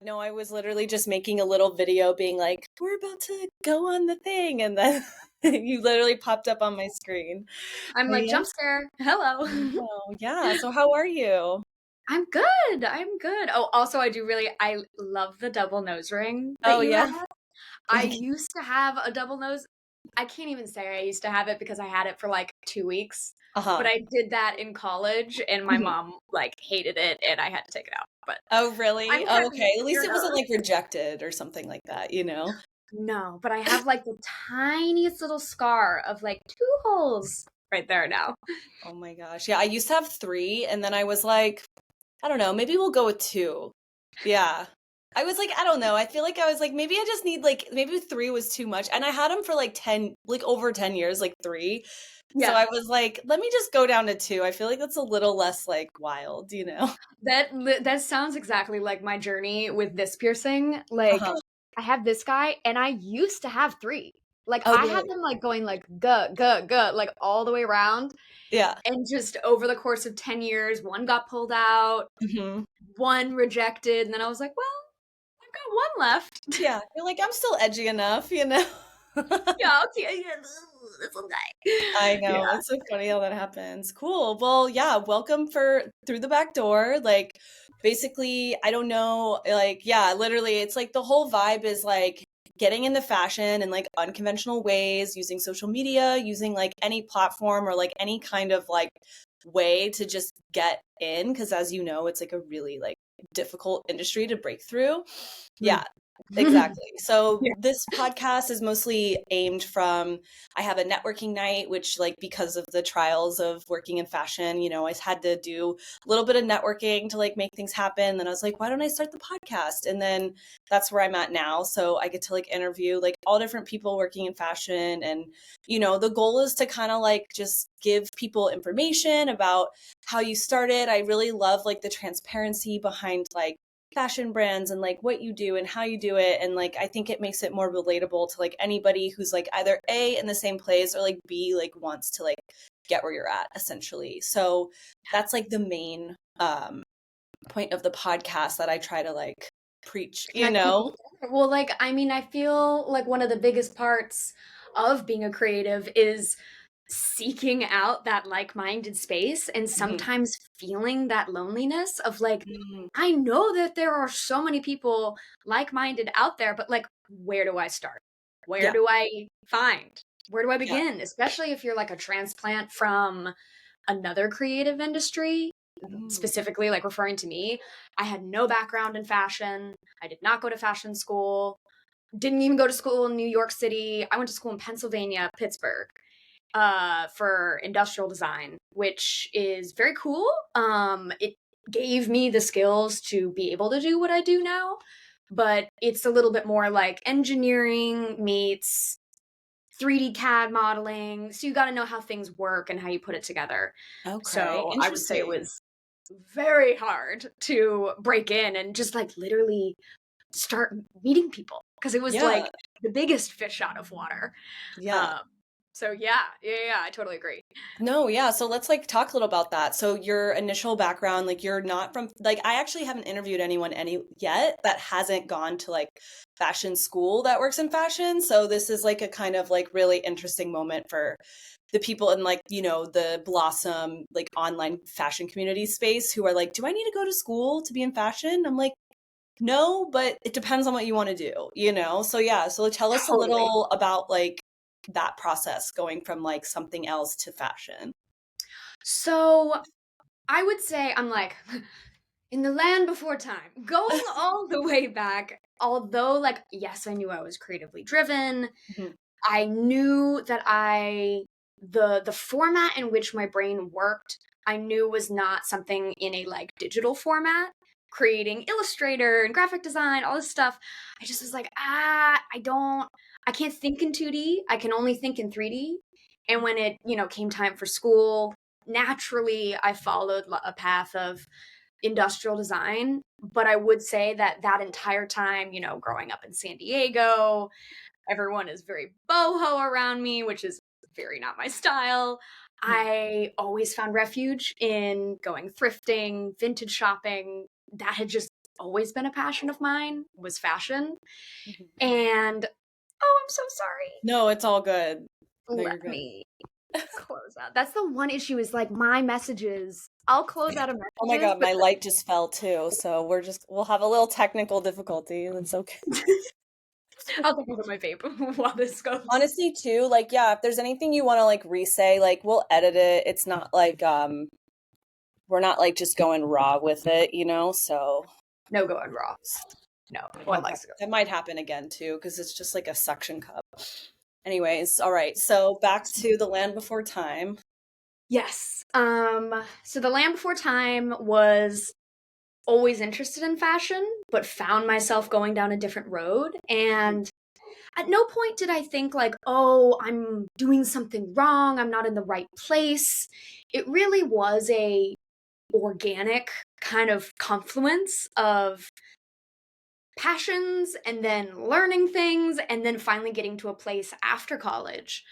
No, I was literally just making a little video being like, we're about to go on the thing. And then you literally popped up on my screen. I'm But like, yeah. jump scare. Hello. Oh, yeah. So how are you? I'm good. I'm good. Oh, also, I love the double nose ring that Oh, you yeah. have. I used to have a double nose. I can't even say I used to have it because I had it for like 2 weeks. But Uh-huh. I did that in college and my Mhm. mom like hated it and I had to take it out. But Oh, I'm really? Oh, happy okay. At least your it wasn't nose. like rejected or something like that, you know? No, but I have like the tiniest little scar of like 2 holes right there now. Oh my gosh. Yeah, I used to have three, and then I was like, I don't know, maybe we'll go with two. Yeah. I was like, I don't know. I feel like I was like, maybe I just need like, maybe three was too much. And I had them for like 10, like over 10 years, like three. So Yeah. I was like, let me just go down to two. I feel like that's a little less like wild, you know? That sounds exactly like my journey with this piercing. Like Uh-huh. I have this guy and I used to have three. Like Oh, I had really? them like going like gut gut gut like all the way around Yeah. and just over the course of 10 years one got pulled out, Hmm. one rejected and then I was like, well, I've got one left. Yeah. You're like, I'm still edgy enough, you know? Yeah, I'll see you. This little guy. I Yeah. know. It's so funny how that happens. Cool. Well, yeah, welcome for Through the Back Door. Like, basically, I don't know, like, yeah, literally, it's like the whole vibe is like getting into fashion in like unconventional ways, using social media, using like any platform or like any kind of like way to just get in. Because as you know, it's like a really like difficult industry to break through. Mm. Yeah, exactly. So Yeah. this podcast is mostly aimed from I have a networking night, which like because of the trials of working in fashion, you know, I had to do a little bit of networking to like make things happen. Then I was like, why don't I start the podcast? And then that's where I'm at now. So I get to like interview like all different people working in fashion. And, you know, the goal is to kind of like just give people information about how you started. I really love like the transparency behind like fashion brands and like what you do and how you do it, and like I think it makes it more relatable to like anybody who's like either A in the same place or like B like wants to like get where you're at essentially. So that's like the main point of the podcast that I try to like preach, you Connect people know? together. Well, like, I mean, I feel like one of the biggest parts of being a creative is seeking out that like-minded space and Mhm. sometimes feeling that loneliness of like, Mm, I know that there are so many people like-minded out there, but like, where do I start? Where yeah, do I find? Where do I yeah. begin? Especially if you're like a transplant from another creative industry, Mm, specifically like referring to me. I had no background in fashion. I did not go to fashion school. Didn't even go to school in New York City. I went to school in Pennsylvania, Pittsburgh, for industrial design, which is very cool. It gave me the skills to be able to do what I do now, but it's a little bit more like engineering meets 3D CAD modeling. So you got to know how things work and how you put it together. okay, So I would say it interesting. was very hard to break in and just like literally start meeting people because it was Yeah, like the biggest fish out of water. yeah. Um, so yeah, I totally agree. No, yeah. So let's like talk a little about that. So your initial background, like you're not from like I actually haven't interviewed anyone any yet that hasn't gone to like fashion school that works in fashion. So this is like a kind of like really interesting moment for the people in like, you know, the Blossom like online fashion community space who are like, do I need to go to school to be in fashion? I'm like, no, but it depends on what you want to do, you know? So yeah, so tell us a Totally. little about like that process going from like something else to fashion. So I would say I'm like in the land before time, going all the way back. Although, like, yes, I knew I was creatively driven. Mhm. I knew that the format in which my brain worked, I knew was not something in a like digital format, creating Illustrator and graphic design, all this stuff. I just was like, I can't think in 2D. I can only think in 3D. And when it, came time for school, naturally I followed a path of industrial design. But I would say that that entire time, growing up in San Diego, everyone is very boho around me, which is very not my style. Mhm. I always found refuge in going thrifting, vintage shopping. That had just always been a passion of mine was fashion. Mhm. And oh, I'm so sorry. No, it's all good. No, you're Let good. me close out. That's the one issue is like my messages. I'll close out of Oh my messages, God, but my light just fell too. So we'll have a little technical difficulty. It's okay. I'll take a look at my vape while this goes. Honestly, too, like, yeah, if there's anything you want to like re-say, like we'll edit it. It's not like we're not like just going raw with it, you know? So No going raw. No, one okay. likes to go. That might happen again too, because it's just like a suction cup. Anyways, all right. So back to the Land Before Time. Yes. So the Land Before Time was always interested in fashion, but found myself going down a different road. Mhm. And at no point did I think like, oh, I'm doing something wrong, I'm not in the right place. It really was a organic kind of confluence of passions and then learning things and then finally getting to a place after college,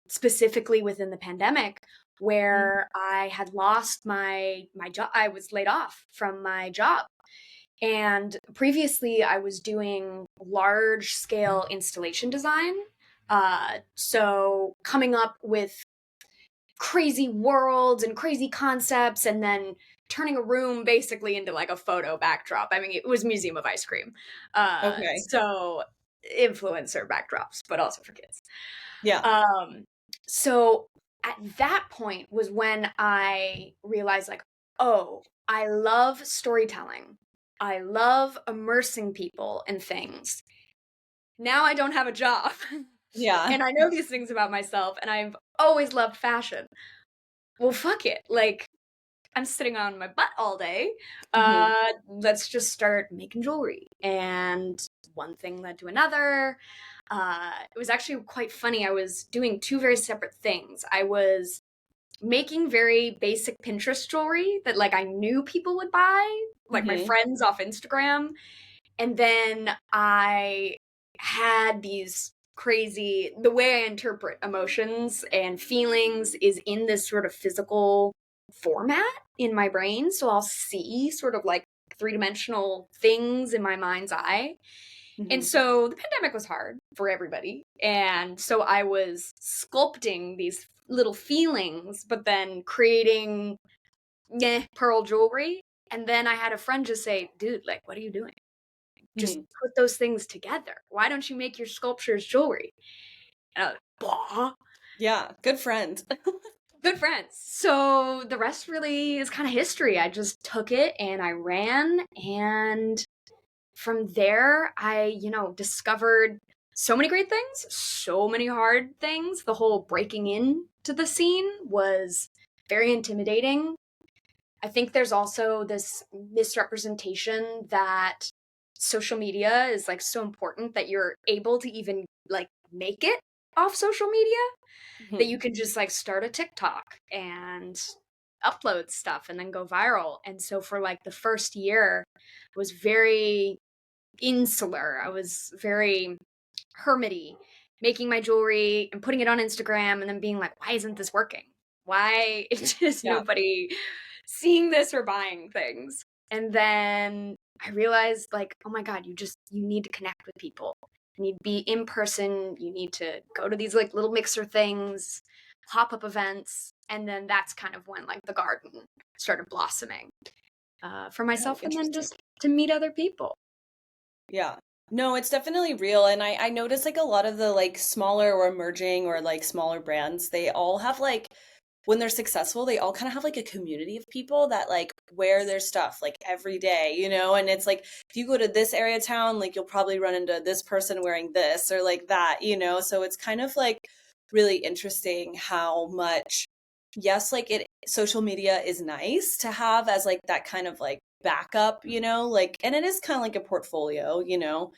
specifically within the pandemic, Mhm. where I had lost my job. I was laid off from my job, and previously I was doing large scale installation design, so coming up with crazy worlds and crazy concepts and then turning a room basically into like a photo backdrop. I mean, it was Museum of Ice Cream. Okay. So influencer backdrops, but also for kids. Yeah. Um, so at that point was when I realized like, oh, I love storytelling. I love immersing people in things. Now I don't have a job. Yeah. And I know these things about myself, and I've always loved fashion. Well, fuck it. Like, I'm sitting on my butt all day. Hmm. Let's just start making jewelry. And one thing led to another. It was actually quite funny. I was doing two very separate things. I was making very basic Pinterest jewelry that like I knew people would buy, like my Hmm. friends off Instagram. And then I had these crazy, the way I interpret emotions and feelings is in this sort of physical format in my brain. So I'll see sort of like three-dimensional things in my mind's eye. And Hmm. so the pandemic was hard for everybody. And so I was sculpting these little feelings, but then creating pearl jewelry. And then I had a friend just say, dude, like, what are you doing? Just Hmm. put those things together. Why don't you make your sculptures jewelry? And I was like, bah. Yeah. Good friend. Good friends. So the rest really is kind of history. I just took it and I ran. And from there, I, discovered so many great things, so many hard things. The whole breaking in to the scene was very intimidating. I think there's also this misrepresentation that social media is like so important that you're able to even like make it off social media, that Mhm. you can just like start a TikTok and upload stuff and then go viral. And so for like the first year was very insular. I was very hermity, making my jewelry and putting it on Instagram and then being like, why isn't this working? Why is Yeah. nobody seeing this or buying things? And then I realized like, oh my God, you need to connect with people. You need to be in person. You need to go to these like little mixer things, pop-up events. And then that's kind of when like the garden started blossoming for Oh, myself and then interesting. just to meet other people. Yeah. No, it's definitely real. And I noticed like a lot of the like smaller or emerging or like smaller brands, they all have like when they're successful, they all kind of have like a community of people that like wear their stuff like every day, you know? And it's like if you go to this area of town, like you'll probably run into this person wearing this or like that, you know? So it's kind of like really interesting how much yes, like it social media is nice to have as like that kind of like backup, you know, like and it is kind of like a portfolio, you know,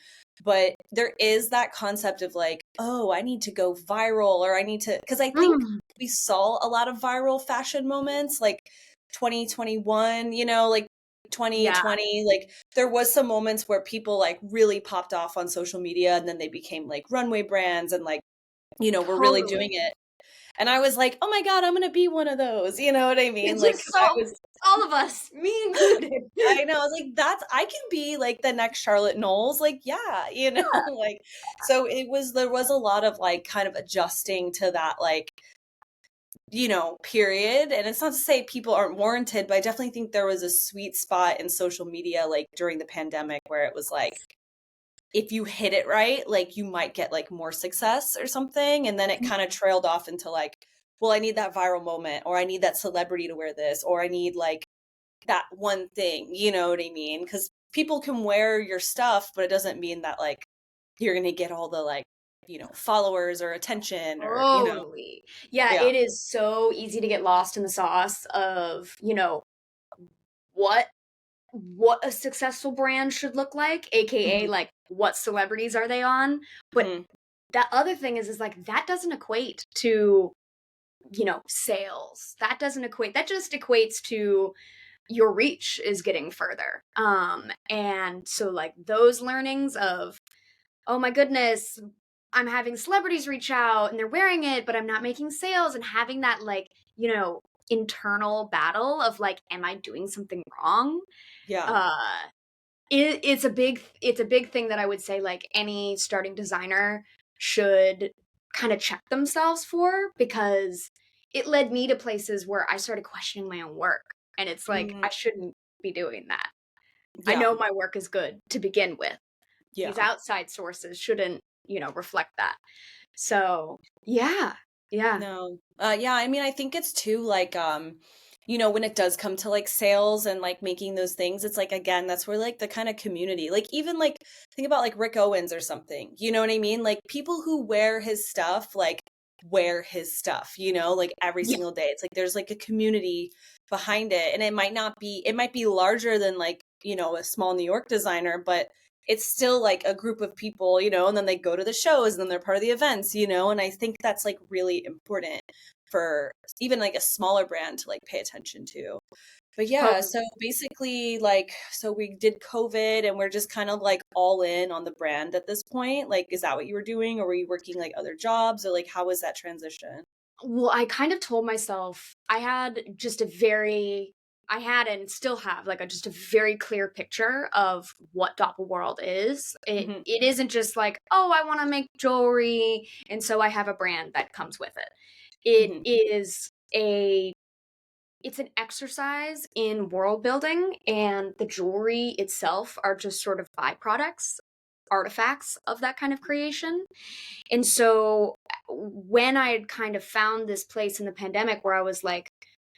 but there is that concept of like, oh, I need to go viral or I need to because I think Mm, we saw a lot of viral fashion moments like 2021, you know, like yeah, 2020, like there was some moments where people like really popped off on social media and then they became like runway brands and like, you know, we're really doing totally. it And I was like, oh my God, I'm going to be one of those. You know what I mean? It's Like, just I so was, all of us, me included. I know, I was like, I can be like the next Charlotte Knowles. Like, yeah, like, so there was a lot of like kind of adjusting to that, like, period. And it's not to say people aren't warranted, but I definitely think there was a sweet spot in social media, like during the pandemic, where it was like, if you hit it right, like you might get like more success or something. And then it kind of trailed off into like, well, I need that viral moment, or I need that celebrity to wear this, or I need like that one thing, you know what I mean? Because people can wear your stuff, but it doesn't mean that like you're going to get all the like, followers or attention or, Totally. Yeah, yeah. it is so easy to get lost in the sauce of, what what a successful brand should look like, aka Mhm. like what celebrities are they on? But Mhm. that other thing is like that doesn't equate to, sales. That doesn't equate. That just equates to your reach is getting further. And so like those learnings of, oh my goodness, I'm having celebrities reach out and they're wearing it, but I'm not making sales, and having that like, internal battle of like, am I doing something wrong? Yeah. Uh it's a big thing that I would say like any starting designer should kind of check themselves for, because it led me to places where I started questioning my own work, and it's like Mhm. I shouldn't be doing that. I Yeah. know my work is good to begin with. These Yeah. outside sources shouldn't, reflect that. So, yeah. Yeah. No. Yeah, I mean, I think it's too like when it does come to like sales and like making those things, it's like again, that's where like the kind of community, like even like think about like Rick Owens or something. You know what I mean? Like people who wear his stuff like wear his stuff, like every Yeah. single day. It's like there's like a community behind it, and it might be larger than like, a small New York designer, but it's still like a group of people, and then they go to the shows and then they're part of the events, and I think that's like really important for even like a smaller brand to like pay attention to. But yeah, Totally. so basically like so we did COVID and we're just kind of like all in on the brand at this point. Like is that what you were doing, or were you working like other jobs, or like how was that transition? Well, I kind of told myself I had and still have like just a very clear picture of what Dopl World is. It Mhm. it isn't just like, oh, I want to make jewelry and so I have a brand that comes with it. It Mhm. is a it's an exercise in world building, and the jewelry itself are just sort of byproducts, artifacts of that kind of creation. And so when I had kind of found this place in the pandemic where I was like,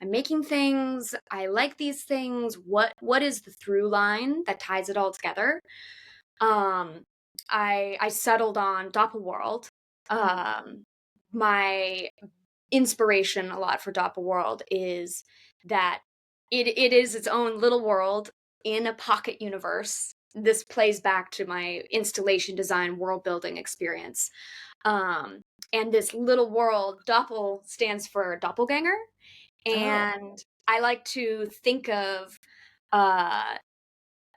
I'm making things, I like these things, what is the through line that ties it all together? Um I settled on Dopl World. Mhm. My inspiration a lot for Dopl World is that it is its own little world in a pocket universe. This plays back to my installation design world building experience. Um, and this little world, Doppel stands for doppelganger. Oh. And I like to think of uh,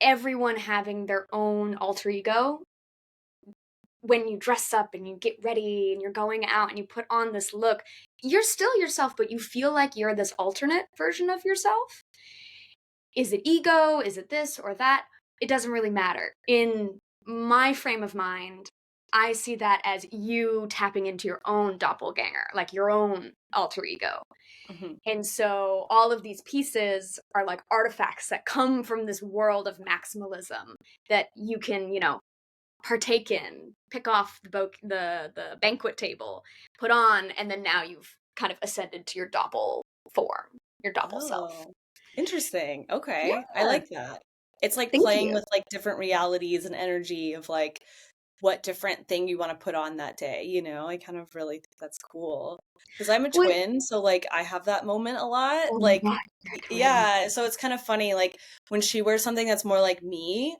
everyone having their own alter ego. When you dress up and you get ready and you're going out and you put on this look, you're still yourself, but you feel like you're this alternate version of yourself. Is it ego? Is it this or that? It doesn't really matter. In my frame of mind, I see that as you tapping into your own doppelganger, like your own alter ego. Mhm. And so all of these pieces are like artifacts that come from this world of maximalism that you can, partake in, pick off the banquet table, put on, and then now you've kind of ascended to your doppel form, your doppel self. Oh, interesting. Okay. I Yeah. like that. It's like Thank playing you. with like different realities and energy of like what different thing you want to put on that day, I kind of really think that's cool. Because I'm a What? twin, so like I have that moment a lot. Oh my Like, god, you're a twin. yeah, so it's kind of funny. Like when she wears something that's more like me,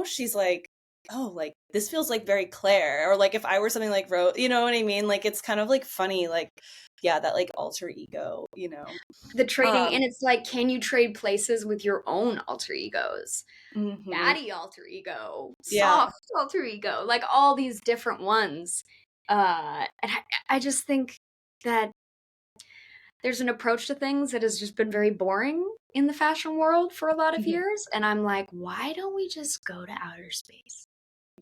she's like, oh, like this feels like very Claire. Or like if I wear something like Rose, you know what I mean? Like it's kind of like funny, like, yeah, that like alter ego. The trading, Um, and it's like, can you trade places with your own alter egos? mhm. Baddie alter ego, Yeah. soft alter ego, like all these different ones. And I just think that there's an approach to things that has just been very boring in the fashion world for a lot of Mhm. years. And I'm like, why don't we just go to outer space?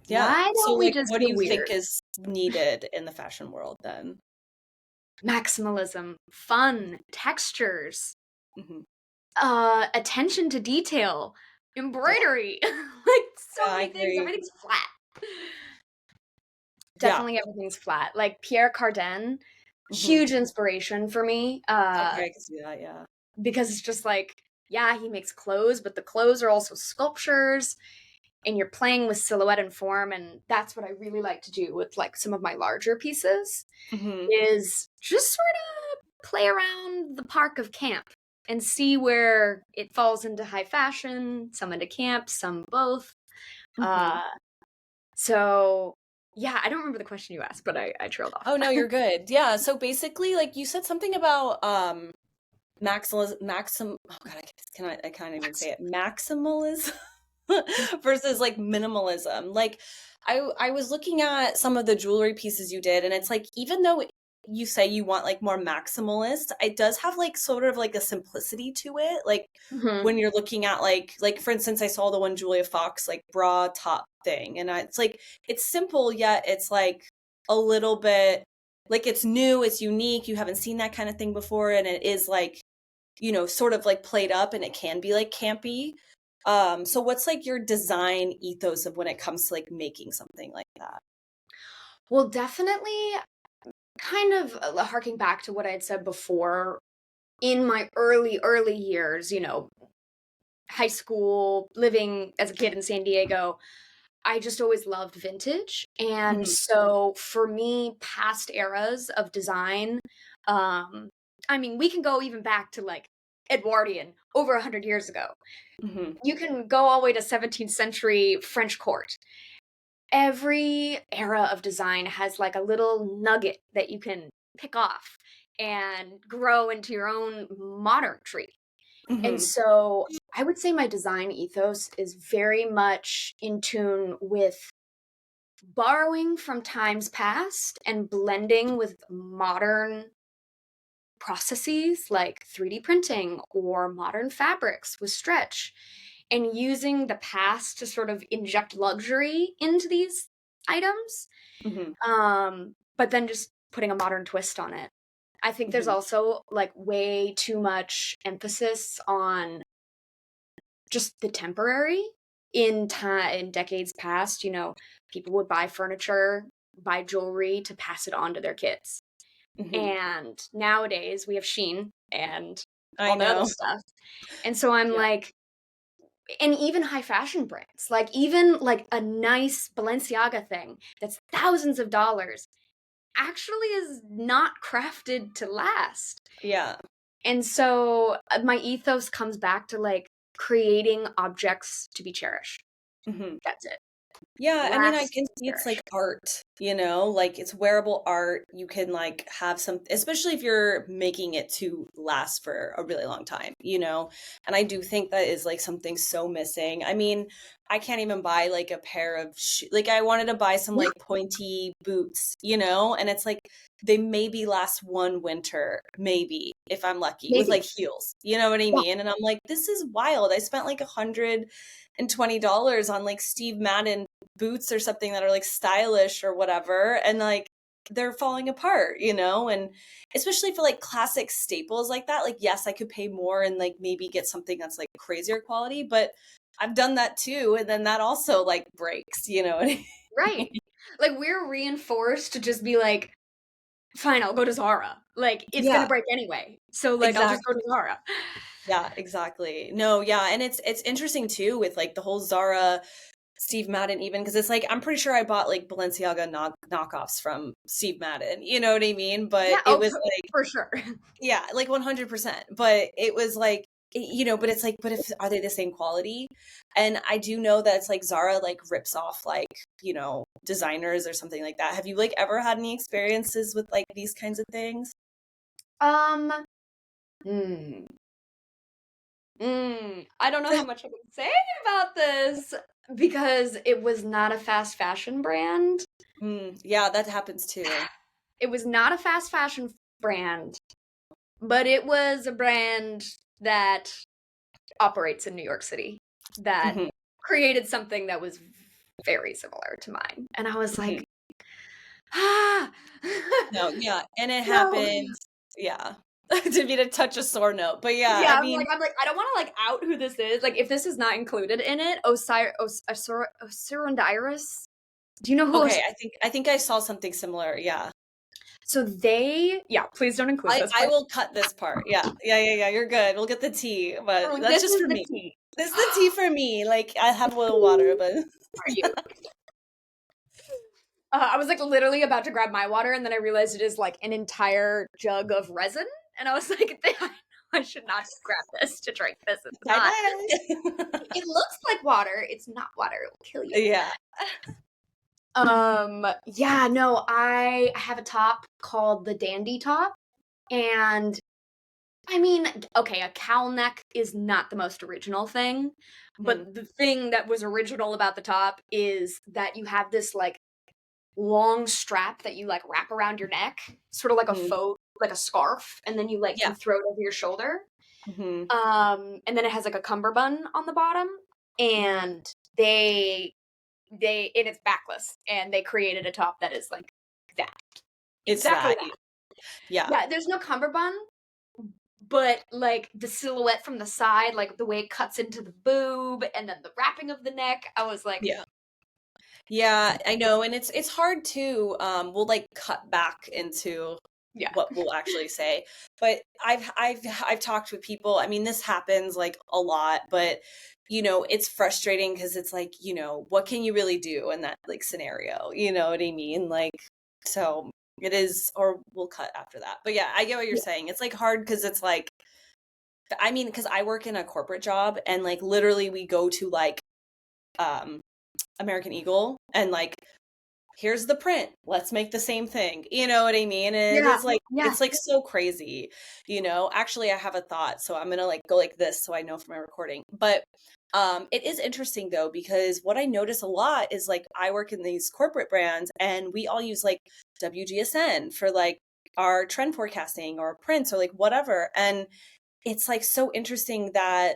Yeah. Why So, don't we like, just what do get you think weird? is needed in the fashion world then? Maximalism, fun, textures, Mhm. attention to detail, Yeah. embroidery, like Yeah, so I many things. agree. Everything's flat. Yeah. Definitely everything's flat. Like Pierre Cardin, Mhm. huge inspiration for me. Okay, I can see that, yeah. Because it's just like, yeah, he makes clothes, but the clothes are also sculptures and you're playing with silhouette and form, and that's what I really like to do with like some of my larger pieces Mhm. is just sort of play around the park of camp and see where it falls into high fashion, some into camp, some both. Mhm. Uh so yeah, I don't remember the question you asked, but I trailed off. Oh, no, you're good. Yeah, so basically, like, you said something about, oh god, I can't even say it. Maximalism versus like minimalism. Like I was looking at some of the jewelry pieces you did, and it's like even though you say you want like more maximalist, it does have like sort of like a simplicity to it. Like Mhm. when you're looking at like for instance, I saw the one Julia Fox like bra top thing, and it's like it's simple yet it's like a little bit like it's new, it's unique. You haven't seen that kind of thing before, and it is like sort of like played up and it can be like campy. So what's like your design ethos of when it comes to like making something like that? Well, definitely kind of harking back to what I had said before, in my early years, high school, living as a kid in San Diego, I just always loved vintage. And Mhm, so for me, past eras of design, um, I mean, we can go even back to like Edwardian over 100 years ago. mhm, You can go all the way to 17th century French court. Every era of design has like a little nugget that you can pick off and grow into your own modern tree. And mhm, so I would say my design ethos is very much in tune with borrowing from times past and blending with modern processes like 3D printing or modern fabrics with stretch, and using the past to sort of inject luxury into these items, mhm, but then just putting a modern twist on it. I think there's mhm, also like way too much emphasis on just the temporary. In decades past, people would buy furniture, buy jewelry to pass it on to their kids. mhm. And nowadays we have Sheen and I all the other know. stuff. And so I'm Yeah. like, and even high fashion brands, like even like a nice Balenciaga thing that's thousands of dollars actually is not crafted to last. Yeah. And so my ethos comes back to like creating objects to be cherished. Mhm. That's it. Yeah, I mean, I Last can and see it's like cherished. art, like it's wearable art. You can like have some, especially if you're making it to last for a really long time. And I do think that is like something so missing. I mean, I can't even buy like a pair of like I wanted to buy some Yeah, like pointy boots, and it's like they maybe last one winter, maybe if I'm lucky, with maybe. like heels. You know what I Yeah, mean? And I'm like, this is wild. I spent like $120 on like Steve Madden boots or something that are like stylish or whatever, and like they're falling apart, and especially for like classic staples like that, like yes, I could pay more and like maybe get something that's like crazier quality, but I've done that too, and then that also like breaks, what I right. mean? Like we're reinforced to just be like, fine, I'll go to Zara. Like it's gonna Yeah, break anyway. So like I'll just go to exactly. Zara. Yeah, exactly. No, yeah, and it's interesting too with like the whole Zara Steve Madden, even because it's like I'm pretty sure I bought like Balenciaga knockoffs from Steve Madden. You know what I mean? But Yeah, it oh was like, for sure. yeah, like 100%. But it was like, but it's like, but if are they the same quality? And I do know that it's like Zara like rips off like designers or something like that. Have you like ever had any experiences with like these kinds of things? Um hmm. I don't know how much I can say about this because it was not a fast fashion brand. Yeah, that happens too. It was not a fast fashion brand. but it was a brand that operates in New York City that Mhm, created something that was very similar to mine. And I was mhm. like, ah, No, yeah, and it no. happens, yeah. To be to touch a sore note, but yeah, Yeah, I I'm mean, like, I don't want to like out who this is. Like, if this is not included in it, Osiris. Do you know who? okay, I think I saw something similar, yeah. So they, yeah. Please don't include this I part. will cut this part, yeah. Yeah, you're good, we'll get the tea, but Or, that's this just is for the me. tea This is the tea for me, like, I have a little water, for but you. I was like literally about to grab my water, and then I realized it is like an entire jug of resin, and I was like, I should not grab this to drink this. It's not. bye-bye. It looks like water. It's not water. It will kill you. Yeah. Yeah, no, I have a top called the Dandy Top, and I mean, okay, a cowl neck is not the most original thing, Mhm. but the thing that was original about the top is that you have this like long strap that you like wrap around your neck, sort of like a Mhm. faux, like a scarf, and then you like Yeah. can throw it over your shoulder. Mhm. And then it has like a cummerbund on the bottom, Mhm. and they and it's backless, and they created a top that is like that, It's exactly that, that. yeah. Yeah, there's no cummerbund, but like the silhouette from the side, like the way it cuts into the boob, and then the wrapping of the neck, I was like, Yeah. Yeah, I know, and it's hard to we'll like cut back into yeah, what we'll actually say. But I've talked with people. I mean, this happens like a lot, but it's frustrating because it's like, what can you really do in that like scenario? You know what I mean? Like, so it is, or we'll cut after that. But yeah, I get what you're yeah, saying. It's like hard because it's like, I mean, because I work in a corporate job and like literally we go to like um American Eagle and like here's the print, let's make the same thing, you know what I mean? And it yeah, is like yeah, it's like so crazy. Actually I have a thought, so I'm gonna like go like this so I know for my recording. But it is interesting though, because what I notice a lot is like I work in these corporate brands and we all use like WGSN for like our trend forecasting or prints or like whatever. And it's like so interesting that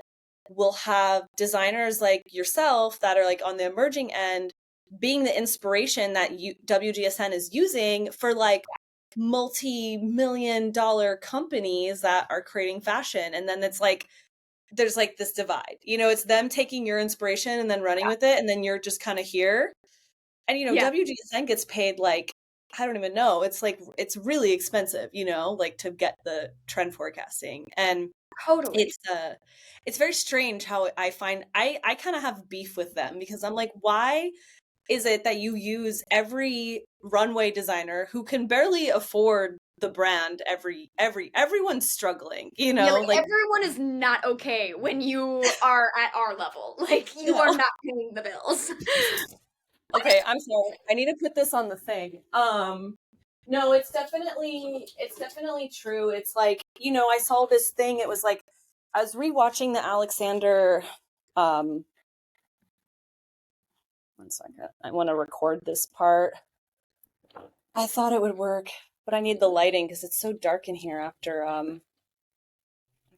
we'll have designers like yourself that are like on the emerging end being the inspiration that WGSN is using for like multi-million dollar companies that are creating fashion. And then it's like there's like this divide. It's them taking your inspiration and then running with it and then you're just kind of here. And yeah, WGSN gets paid like I don't even know. It's like it's really expensive, like to get the trend forecasting. And totally. it's very strange how I find I kind of have beef with them because I'm like, why is it that you use every runway designer who can barely afford the brand everyone's struggling, Yeah, like like everyone is not okay when you are at our level. Like you you are know. not paying the bills. Okay, I'm sorry. I need to put this on the thing. No, it's definitely true. It's like, I saw this thing, it was like I was rewatching the Alexander um one second. I want to record this part. I thought it would work, but I need the lighting because it's so dark in here after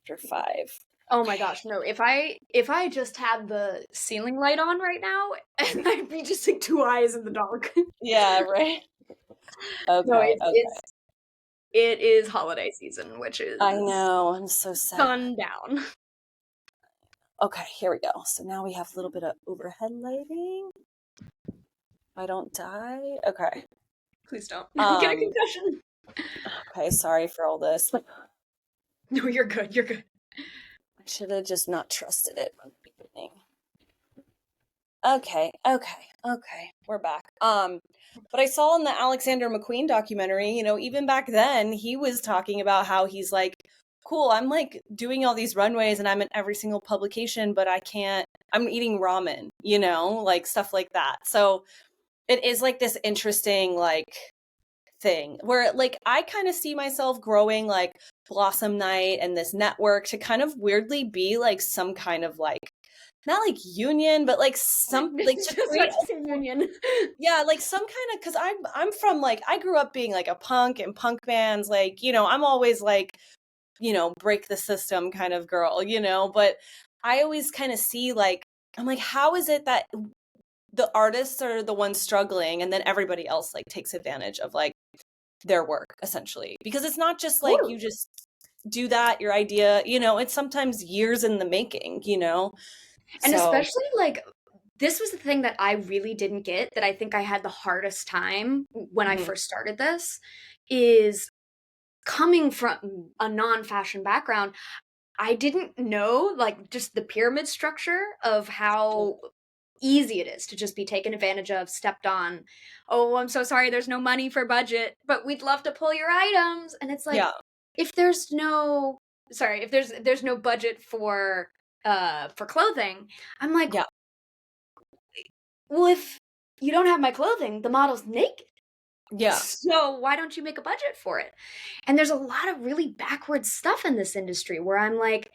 5. Oh my Okay. gosh, no. If I just had the ceiling light on right now, and I'd be just like two eyes in the dark. Yeah, right. No, Okay, okay. it is holiday season, which I is know. I'm so sad. sundown. Okay, here we go. So now we have a little bit of overhead lighting. I don't die. Okay. Please don't get a Um, concussion. okay, sorry for all this. I No, you're good. You're good. should have just not trusted it from the beginning. Okay. We're back. But I saw in the Alexander McQueen documentary, even back then, he was talking about how he's like, cool, I'm like doing all these runways and I'm in every single publication, but I'm eating ramen, like stuff like that. So it is like this interesting, like, thing where like I kind of see myself growing like Blossom Night and this network to kind of weirdly be like some kind of like not like union, but like some like to Just create about to say union. yeah, like some kind of because I'm from like I grew up being like a punk and punk bands, like I'm always like break the system kind of girl, but I always kind of see like, I'm like, how is it that the artists are the ones struggling and then everybody else like takes advantage of like their work essentially? Because it's not just like you Totally. just do that, your idea, it's sometimes years in the making, And so especially like this was the thing that I really didn't get, that I think I had the hardest time when I mhm, first started this, is coming from a non-fashion background. I didn't know like just the pyramid structure of how easy it is to just be taken advantage of, stepped on. Oh, I'm so sorry, there's no money for budget, but we'd love to pull your items. And it's like, yeah, if there's no sorry, if there's no budget for clothing, I'm like, yeah, well, if you don't have my clothing, the model's naked. yeah, So why don't you make a budget for it? And there's a lot of really backward stuff in this industry where I'm like,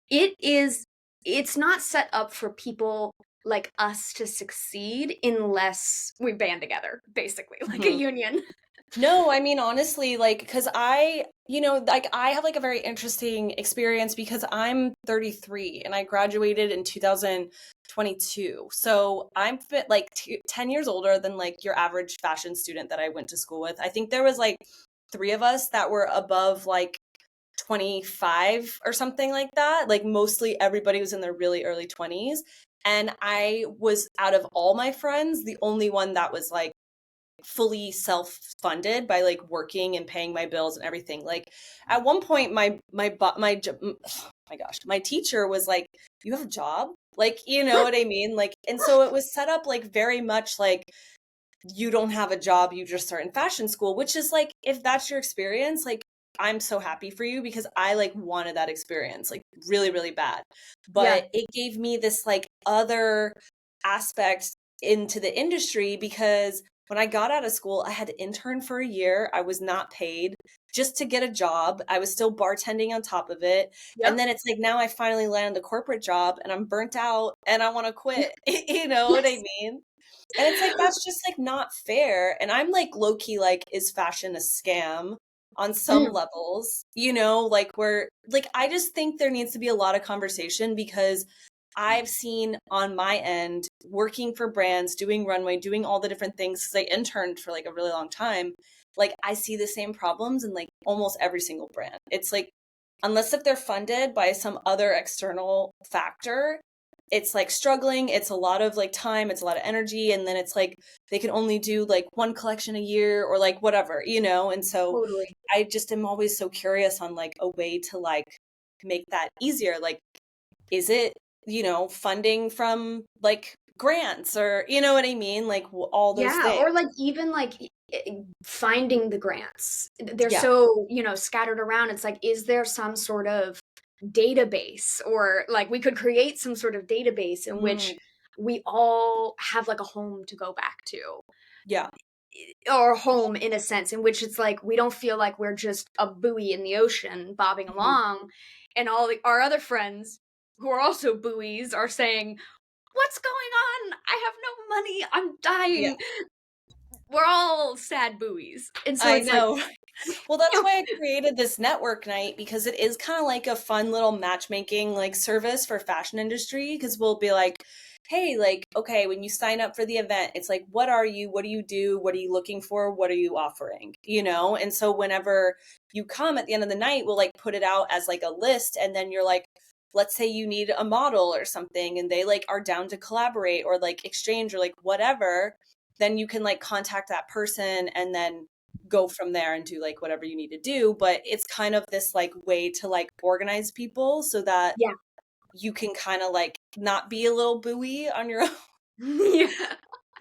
it is it's not set up for people like us to succeed unless we band together, basically, like a mhm. union. No, I mean, honestly, like, because like, I have like a very interesting experience because I'm 33 and I graduated in 2022. So I'm like 10 years older than like your average fashion student that I went to school with. I think there was like three of us that were above like 25 or something like that. Like, mostly everybody was in their really early 20s. And I was, out of all my friends, the only one that was like fully self-funded by like working and paying my bills and everything. Like, at one point oh my gosh, my teacher was like, "You have a job?" Like, you know what I mean? Like, and so it was set up like very much like you don't have a job, you just start in fashion school, which is like, if that's your experience, like, I'm so happy for you because I like wanted that experience like really, really bad. Yeah. But it gave me this like other aspect into the industry because when I got out of school, I had to intern for a year. I was not paid just to get a job. I was still bartending on top of it. And Yep. then it's like now I finally landed a corporate job and I'm burnt out and I want to quit. You know what I Yes. mean? And it's like, that's just like not fair. And I'm like low key, like, is fashion a scam on some Mm, levels? Like, where, like, I just think there needs to be a lot of conversation because I've seen on my end working for brands, doing runway, doing all the different things because I interned for like a really long time. Like, I see the same problems in like almost every single brand. It's like, unless if they're funded by some other external factor, it's like struggling. It's a lot of like time, it's a lot of energy. And then it's like they can only do like one collection a year or like whatever, And so totally. I just am always so curious on like a way to like make that easier. Like, is it, funding from like grants or, you know what I mean? Like all those Yeah, things. or like even like finding the grants. They're Yeah. so, scattered around. It's like, is there some sort of database, or like we could create some sort of database in which Mm, we all have like a home to go back to, yeah. or home in a sense in which it's like we don't feel like we're just a buoy in the ocean bobbing Mhm. along, and our other friends who are also buoys are saying, what's going on? I have no money. I'm Yeah. dying. We're all sad buoys. And so I it's like, know. Well, you that's know, why I created this network night because it is kind of like a fun little matchmaking like service for fashion industry because we'll be like, hey, like, okay, when you sign up for the event, it's like, what are you? What do you do? What are you looking for? What are you offering? And so whenever you come at the end of the night, we'll like put it out as like a list and then you're like, let's say you need a model or something and they like are down to collaborate or like exchange or like whatever, then you can like contact that person and then go from there and do like whatever you need to do. But it's kind of this like way to like organize people so that yeah. you can kind of like not be a little buoy on your own.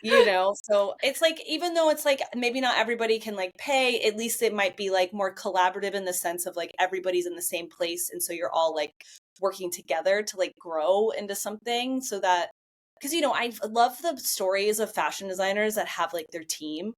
Yeah. So it's like, even though it's like maybe not everybody can like pay, at least it might be like more collaborative in the sense of like everybody's in the same place and so you're all like working together to like grow into something. So that, because I love the stories of fashion designers that have like their team.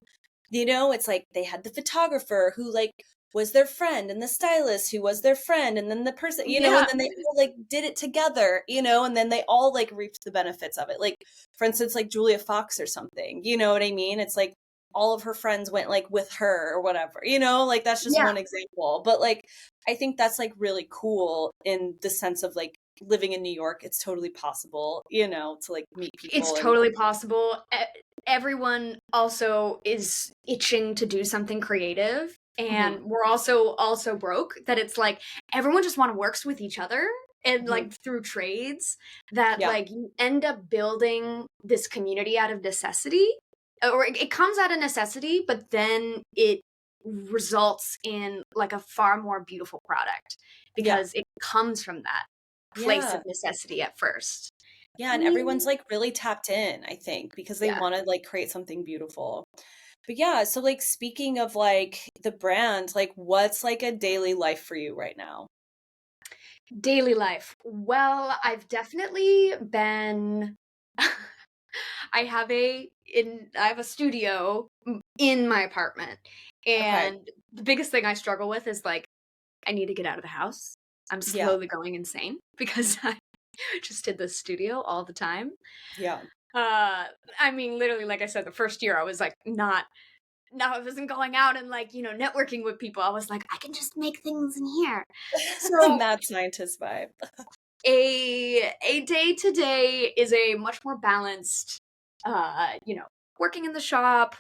It's like they had the photographer who like was their friend and the stylist who was their friend and then the person, and Yeah. then they all like did it together, and then they all like reaped the benefits of it. Like, for instance, like Julia Fox or something, you know what I mean? It's like all of her friends went like with her or whatever, like that's just Yeah. one example. But like I think that's like really cool in the sense of like living in New York, it's totally possible, to like meet It's people and totally possible. Everyone also is itching to do something creative, and Mhm, we're also broke, that it's like everyone just want to works with each other, and mhm. like through trades, that Yeah. like you end up building this community out of necessity, or it comes out of necessity, but then it results in like a far more beautiful product Yeah. because it comes from that place Yeah. of necessity at first. Yeah, and everyone's Mm, like really tapped in, I think, because they yeah. want to like create something beautiful. But yeah, so like speaking of like the brand, like what's like a daily life for you right now? Daily life. Well, I've definitely been I have a studio in my apartment. Okay. And the biggest thing I struggle with is like I need to get out of the house. I'm Yeah. slowly going insane because I just did the studio all the time. Yeah. Uh I mean, literally, like I said, the first year I was like not now I wasn't going out and like, networking with people. I was like, I can just make things in here. So Mad scientist vibe. a day to day is a much more balanced, working in the shop,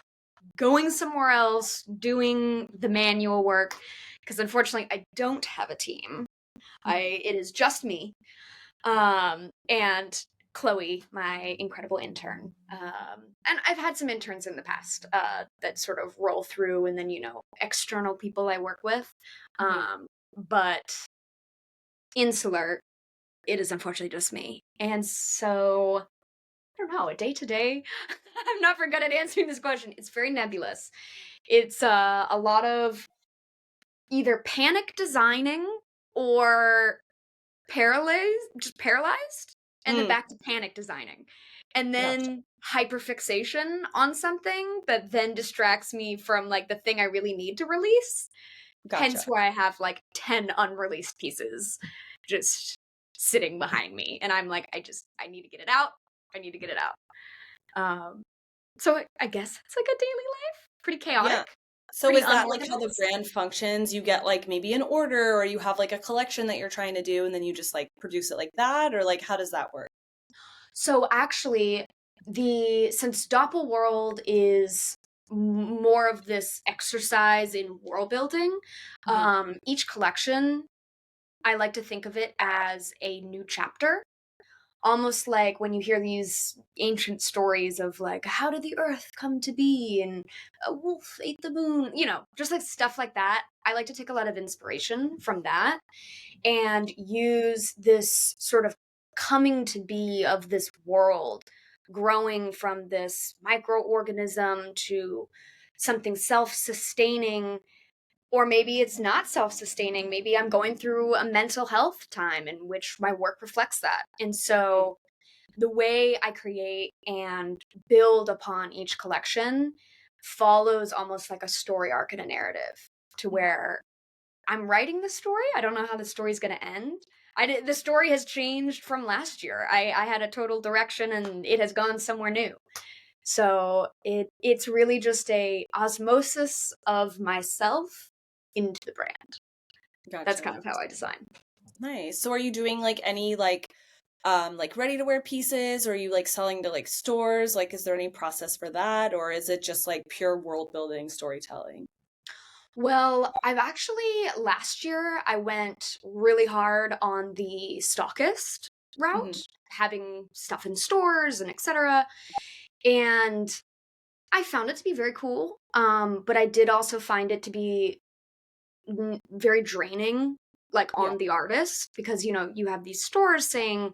going somewhere else, doing the manual work, because unfortunately I don't have a team. Mhm. It is just me, and Chloe, my incredible intern. And I've had some interns in the past that sort of roll through, and then external people I work with. Mhm. But insular, it is unfortunately just me. And so, I don't know, a day to day, I'm not very good at answering this question. It's very nebulous. It's a lot of either panic designing or paralyzed, and then Mm, back to panic designing. And gotcha. then hyperfixation on something that then distracts me from like the thing I really need to release. Hence Gotcha. why I have like 10 unreleased pieces just sitting behind me. And I'm like, I need to get it out. I need to get it out. So I guess it's like a daily life. Pretty Yeah. chaotic, So pretty is that like how the unorganized. brand functions? You get like maybe an order or you have like a collection that you're trying to do and then you just like produce it like that or like how does that work? So actually, since Dopl World is more of this exercise in world building, Mhm. each collection, I like to think of it as a new chapter. Almost like when you hear these ancient stories of like how did the earth come to be and a wolf ate the moon, just like stuff like that. I like to take a lot of inspiration from that and use this sort of coming to be of this world, growing from this microorganism to something self-sustaining. Or maybe it's not self sustaining. Maybe I'm going through a mental health time in which my work reflects that. And Mhm. so the way I create and build upon each collection follows almost like a story arc and a narrative, to Mhm. where I'm writing the story. I don't know how the story's going to end. The story has changed from last year. I had a total direction and it has gone somewhere new. So it's really just a osmosis of myself into the brand. That's kind Gotcha. of how I design. Nice. So are you doing like any like ready to wear pieces or are you like selling to like stores? Like is there any process for that or is it just like pure world building storytelling? Well, I've actually last year I went really hard on the stockist Hmm. route, having stuff in stores and etc. And I found it to be very cool. But I did also find it to be very draining, like Yeah. on the artist, because you have these stores saying,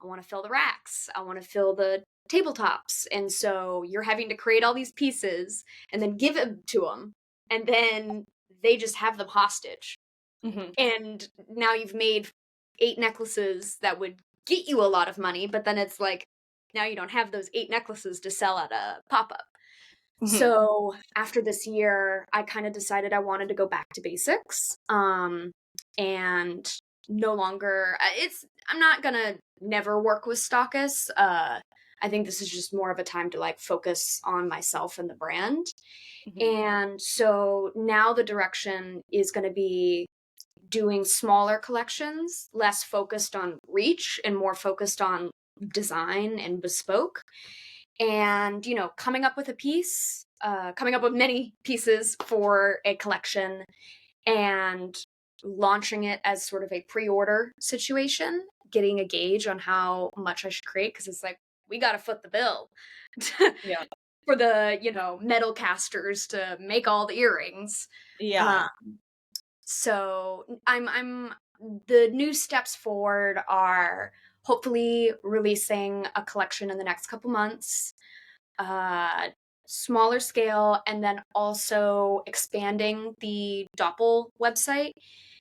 I want to fill the racks, I want to fill the tabletops, and so you're having to create all these pieces and then give them to them, and then they just have them hostage. Hmm. And now you've made 8 necklaces that would get you a lot of money, but then it's like now you don't have those 8 necklaces to sell at a pop-up. Hmm. So after this year, I kind of decided I wanted to go back to basics. And no longer, I'm not gonna never work with stockists. I think this is just more of a time to like focus on myself and the brand. Mhm. And so now the direction is going to be doing smaller collections, less focused on reach and more focused on design and bespoke. And, you know, coming up with many pieces for a collection and launching it as sort of a pre-order situation, getting a gauge on how much I should create because it's like we got to foot the bill Yeah. for the, you know, metal casters to make all the earrings. Yeah. Uh, so I'm the new steps forward are hopefully releasing a collection in the next couple months, uh, smaller scale, and then also expanding the Dopl website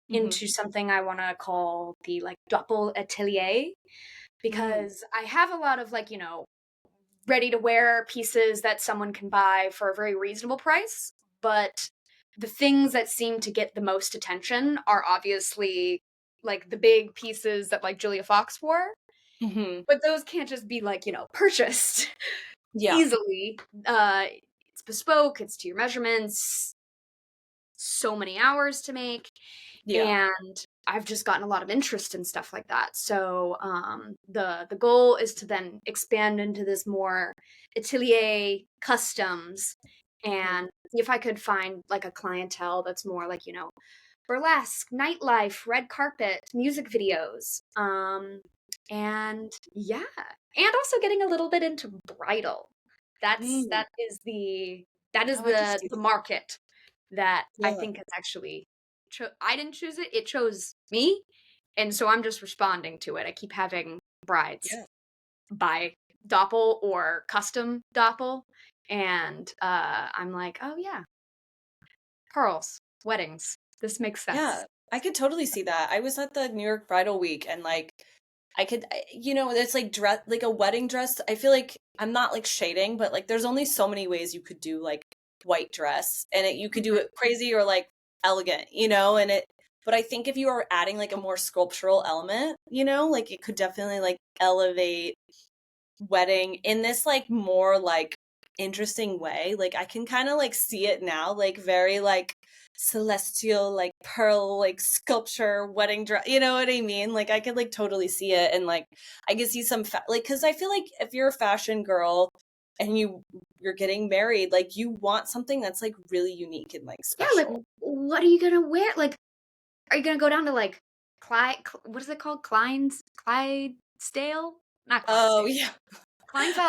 Mhm. into something I want to call the like Dopl Atelier Mm. because I have a lot of like, you know, ready to wear pieces that someone can buy for a very reasonable price, but the things that seem to get the most attention are obviously like the big pieces that like Julia Fox wore, Mhm. but those can't just be like, you know, purchased Yeah. easily. It's bespoke, it's to your measurements, so many hours to make, Yeah. and I've just gotten a lot of interest in stuff like that. So the goal is to then expand into this more atelier customs Mhm. and see if I could find like a clientele that's more like, you know, burlesque, nightlife, red carpet, music videos. And yeah, and also getting a little bit into bridal. Mm. That is Oh, I can see the that. market that I Yeah. think has actually I didn't choose it, it chose me, and so I'm just responding to it. I keep having brides Yeah. buy Doppel or custom Doppel, and I'm like, "Oh yeah, pearls, weddings. This makes sense." Yeah. I could totally see that. I was at the New York Bridal Week and like you know, it's like dress like a wedding dress. I feel like I'm not like shading, but like there's only so many ways you could do like white dress and you could do Mhm. it crazy or like elegant, you know, and but I think if you are adding like a more sculptural element, you know, like it could definitely like elevate wedding in this like more like interesting way. Like I can kind of like see it now, like very like celestial, like pearl, like sculpture wedding dress. You know what I mean? Like I could like totally see it, and like I could see some like because I feel like if you're a fashion girl and you're getting married, like you want something that's like really unique and like Yeah, like special. what are you gonna wear? Like, are you gonna go down to like what is it called? Clydesdale? Not Oh Clydesdale. yeah,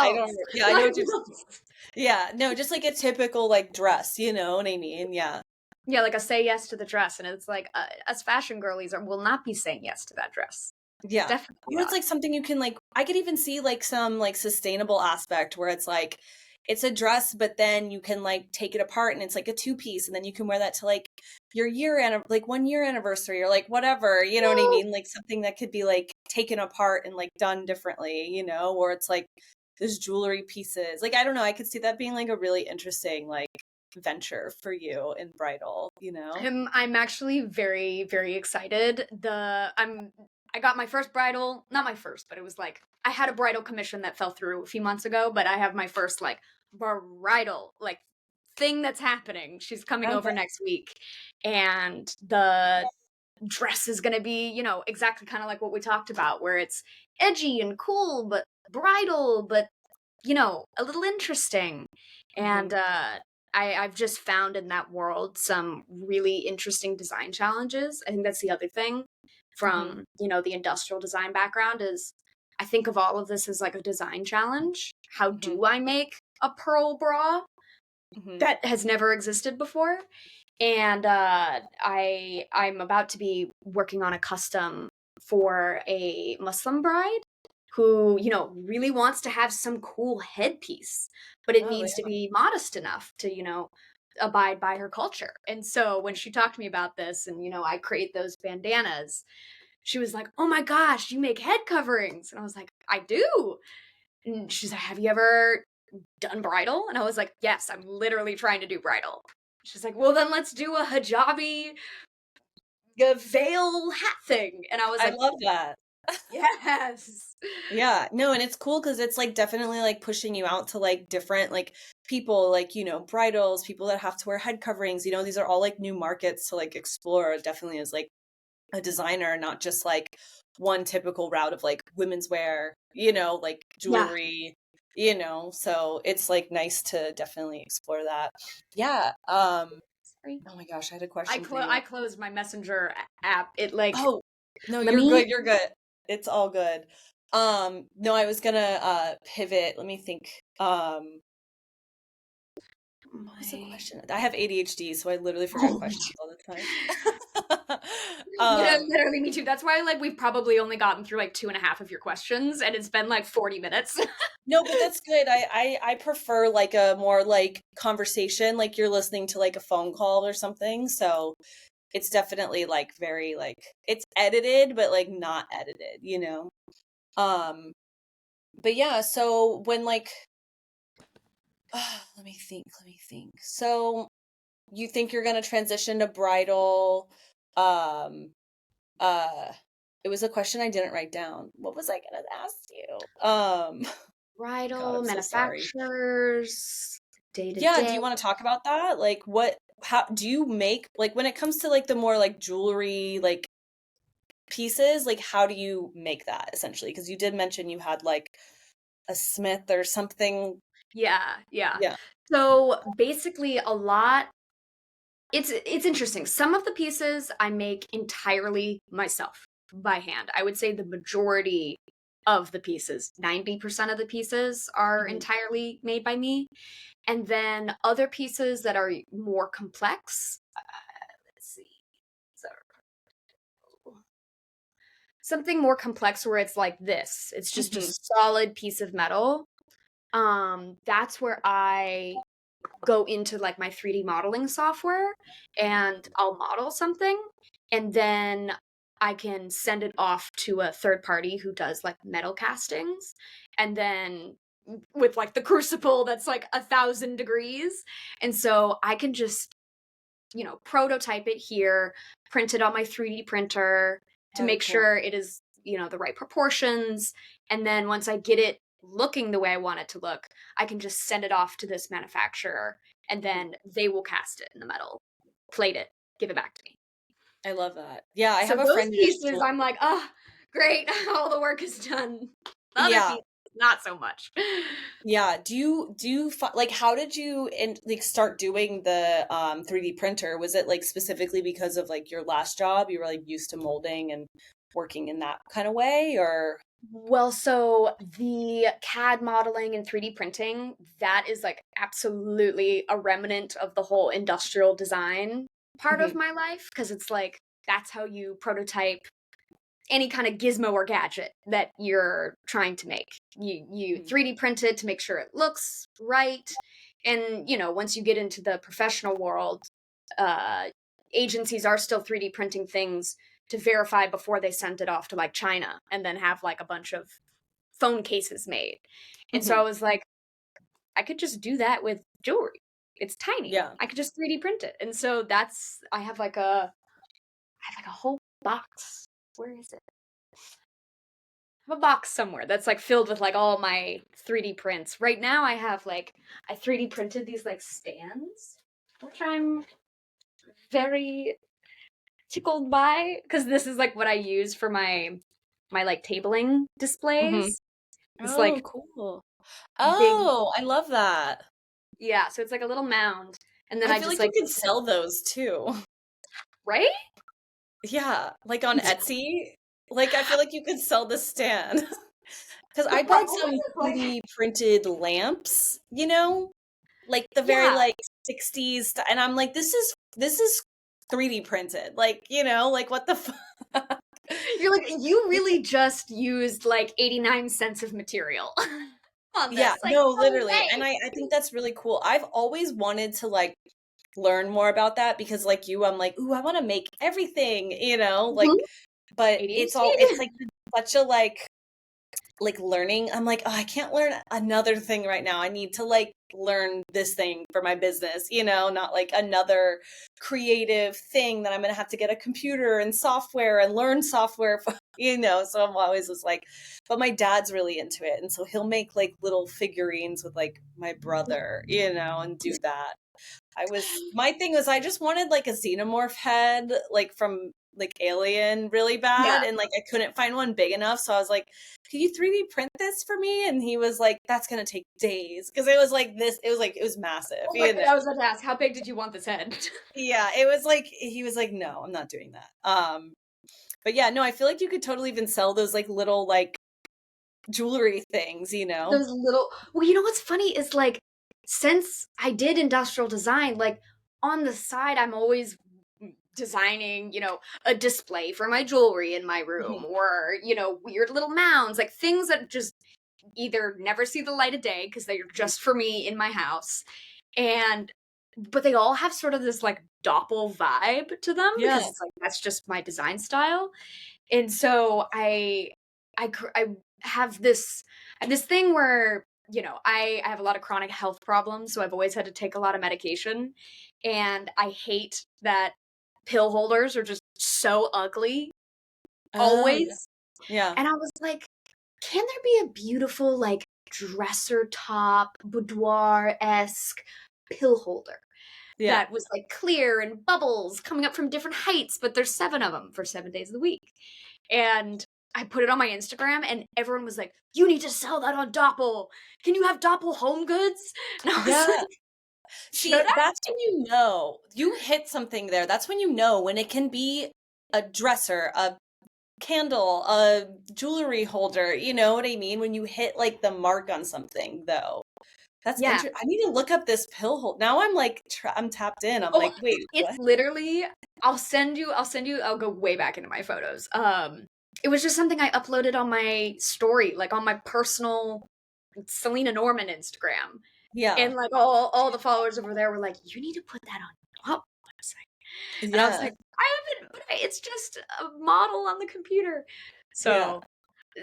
I Kleinfelds. don't. Yeah, I know what you're. Kleinfelds. Yeah, no, just like a typical like dress. You know what I mean? Yeah. Yeah, like a say yes to the dress, and it's like us fashion girlies will not be saying yes to that dress. Yeah. Definitely Or it's not. like something you can like I could even see like some like sustainable aspect where it's like it's a dress, but then you can like take it apart and it's like a two piece and then you can wear that to like your like 1 year anniversary or like whatever, you know what I Oh, mean? Like something that could be like taken apart and like done differently, you know, or it's like there's jewelry pieces. Like I don't know, I could see that being like a really interesting like venture for you in bridal, you know? I'm actually very very excited. I got my first bridal, not my first, but it was like I had a bridal commission that fell through a few months ago, but I have my first like bridal like thing that's happening. She's coming over Okay. next week, and the dress is going to be, you know, exactly kind of like what we talked about, where it's edgy and cool, but bridal, but, you know, a little interesting. And Mhm. I've just found in that world some really interesting design challenges. I think that's the other thing Mhm. from, you know, the industrial design background is I think of all of this as like a design challenge. How Mhm. do I make a pearl bra Mhm. that has never existed before? And I'm about to be working on a custom for a Muslim bride who, you know, really wants to have some cool headpiece, but it Oh needs to be modest enough to, you know, abide by her culture. And so when she talked to me about this and, you know, I create those bandanas, she was like, "Oh my gosh, you make head coverings." And I was like, "I do." And she's like, "Have you ever done bridal?" And I was like, "Yes, I'm literally trying to do bridal." She's like, "Well, then let's do a hijabi veil hat thing." And I was I like, love that. Yes. Yeah, no, and it's cool because it's like definitely like pushing you out to like different like people, like, bridals, people that have to wear head coverings, these are all like new markets to like explore, definitely as like a designer, not just like one typical route of like women's wear, like Yeah. jewelry, so it's like nice to definitely explore that. Yeah. Sorry. Oh my gosh, I had a question for I you. closed my messenger app. It like Oh, no, let you're me good. You're good. It's all good. No, I was gonna pivot. Let me think. What was the my question? I have ADHD, so I literally forget questions all the time. Um, literally me too. That's why like we've probably only gotten through like two and a half of your questions and it's been like 40 minutes. no, but that's good. I prefer like a more like conversation, like you're listening to like a phone call or something. So it's definitely like very like it's edited, but like not edited. Um, but yeah, so when like let me think. So you think you're gonna transition to bridal? Um, uh, it was a question I didn't write down. What was I gonna ask you? God, Bridal I'm so sorry. manufacturers, day to Yeah, do day. you want to talk about that? Like how do you make like when it comes to like the more like jewelry like pieces, like how do you make that essentially? Because you did mention you had like a smith or something. Yeah, yeah. Yeah. So basically a lot it's interesting. Some of the pieces I make entirely myself by hand. I would say the majority of the pieces, 90% of the pieces are Hmm. entirely made by me. And then other pieces that are more complex. Let's see. So, something more complex where it's like this. It's just a Hmm. solid piece of metal. That's where I go into like my 3D modeling software and I'll model something and then I can send it off to a third party who does like metal castings and then with like the crucible that's like 1,000 degrees. And so I can just, prototype it here, print it on my 3D printer to Very make cool. sure it is, the right proportions. And then once I get it looking the way I want it to look, I can just send it off to this manufacturer and Mhm. then they will cast it in the metal, plate it, give it back to me. I love that. Yeah, I So have a those friend who does pieces, jewelry. I'm like, oh, great, all the work is done. The other Yeah. pieces, not so much. Yeah. Like how did you like start doing the 3D printer? Was it like specifically because of like your last job? You were like used to molding and working in that kind of way or Well, so the CAD modeling and 3D printing, that is like absolutely a remnant of the whole industrial design part of Mhm, my life because it's like that's how you prototype any kind of gizmo or gadget that you're trying to make. You mhm, 3D print it to make sure it looks right. And, once you get into the professional world, uh, agencies are still 3D printing things to verify before they send it off to like China and then have like a bunch of phone cases made. And so I mhm. was like, I could just do that with jewelry. It's tiny. Yeah. I could just 3D print it. And so I have like a whole box. Where is it? I have a box somewhere that's like filled with like all my 3D prints. Right now I have like I 3D printed these like stands, which I'm very tickled by because this is like what I use for my like tabling Mhm. displays. It's Oh, like cool. big, Oh, I love that. yeah, so it's like a little mound and then I I feel just like you like could sell those too. right? Yeah, like on Etsy. Like I feel like you could sell the stand. Because The I bought problem some is like 3D printed lamps, like the very yeah, like 60s, and I'm like, this is 3D printed. Like, like what the fuck? you're like you really just used like 89 cents of material on Yeah, this. Like no, no literally. And way. I think that's really cool. I've always wanted to like learn more about that because like you, I'm like, ooh, I want to make everything, like, Mhm. but it's ADHD. all it's like such a like learning. I'm like, oh, I can't learn another thing right now. I need to like learn this thing for my business, not like another creative thing that I'm gonna have to get a computer and software and learn software for, So I'm always just like, but my dad's really into it. And so he'll make like little figurines with like my brother, and do that. My thing was I just wanted like a xenomorph head, like from like Alien really bad. Yeah. And like I couldn't find one big enough. So I was like, can you 3D print this for me? And he was like, that's going to take days. Cause it was like this, it was massive, Oh my God, I was about to ask, how big did you want this head? Yeah. It was like, he was like, no, I'm not doing that. But yeah, no, I feel like you could totally even sell those like little like jewelry things, Those little, well, you know what's funny is like, since I did industrial design, like on the side, I'm always designing, a display for my jewelry in my room, Mhm. or, weird little mounds, like things that just either never see the light of day because they're just for me in my house. But they all have sort of this like Dopl vibe to them because Yeah. it's like that's just my design style. And so I have this thing where I have a lot of chronic health problems, so I've always had to take a lot of medication, and I hate that pill holders are just so ugly Oh, yeah. always. Yeah. And I was like, can there be a beautiful like dresser top boudoir-esque pill holder Yeah. that was like clear and bubbles coming up from different heights, but there's 7 of them for 7 days of the week. And I put it on my Instagram, and everyone was like, you need to sell that on Dopl. Can you have Dopl home goods? And I was Yeah. like, should See, I? that's when you hit something there. That's when when it can be a dresser, a candle, a jewelry holder. You know what I mean? When you hit like the mark on something, though. That's Yeah. interesting. I need to look up this pill hold. Now I'm like, I'm tapped in. I'm Oh, like, wait, it's what? literally, I'll go way back into my photos. It was just something I uploaded on my story, like on my personal Selena Norman Instagram. Yeah. And like all the followers over there were like, you need to put that on your website. And I was Yeah. like, I haven't, but it's just a model on the computer. Yeah. So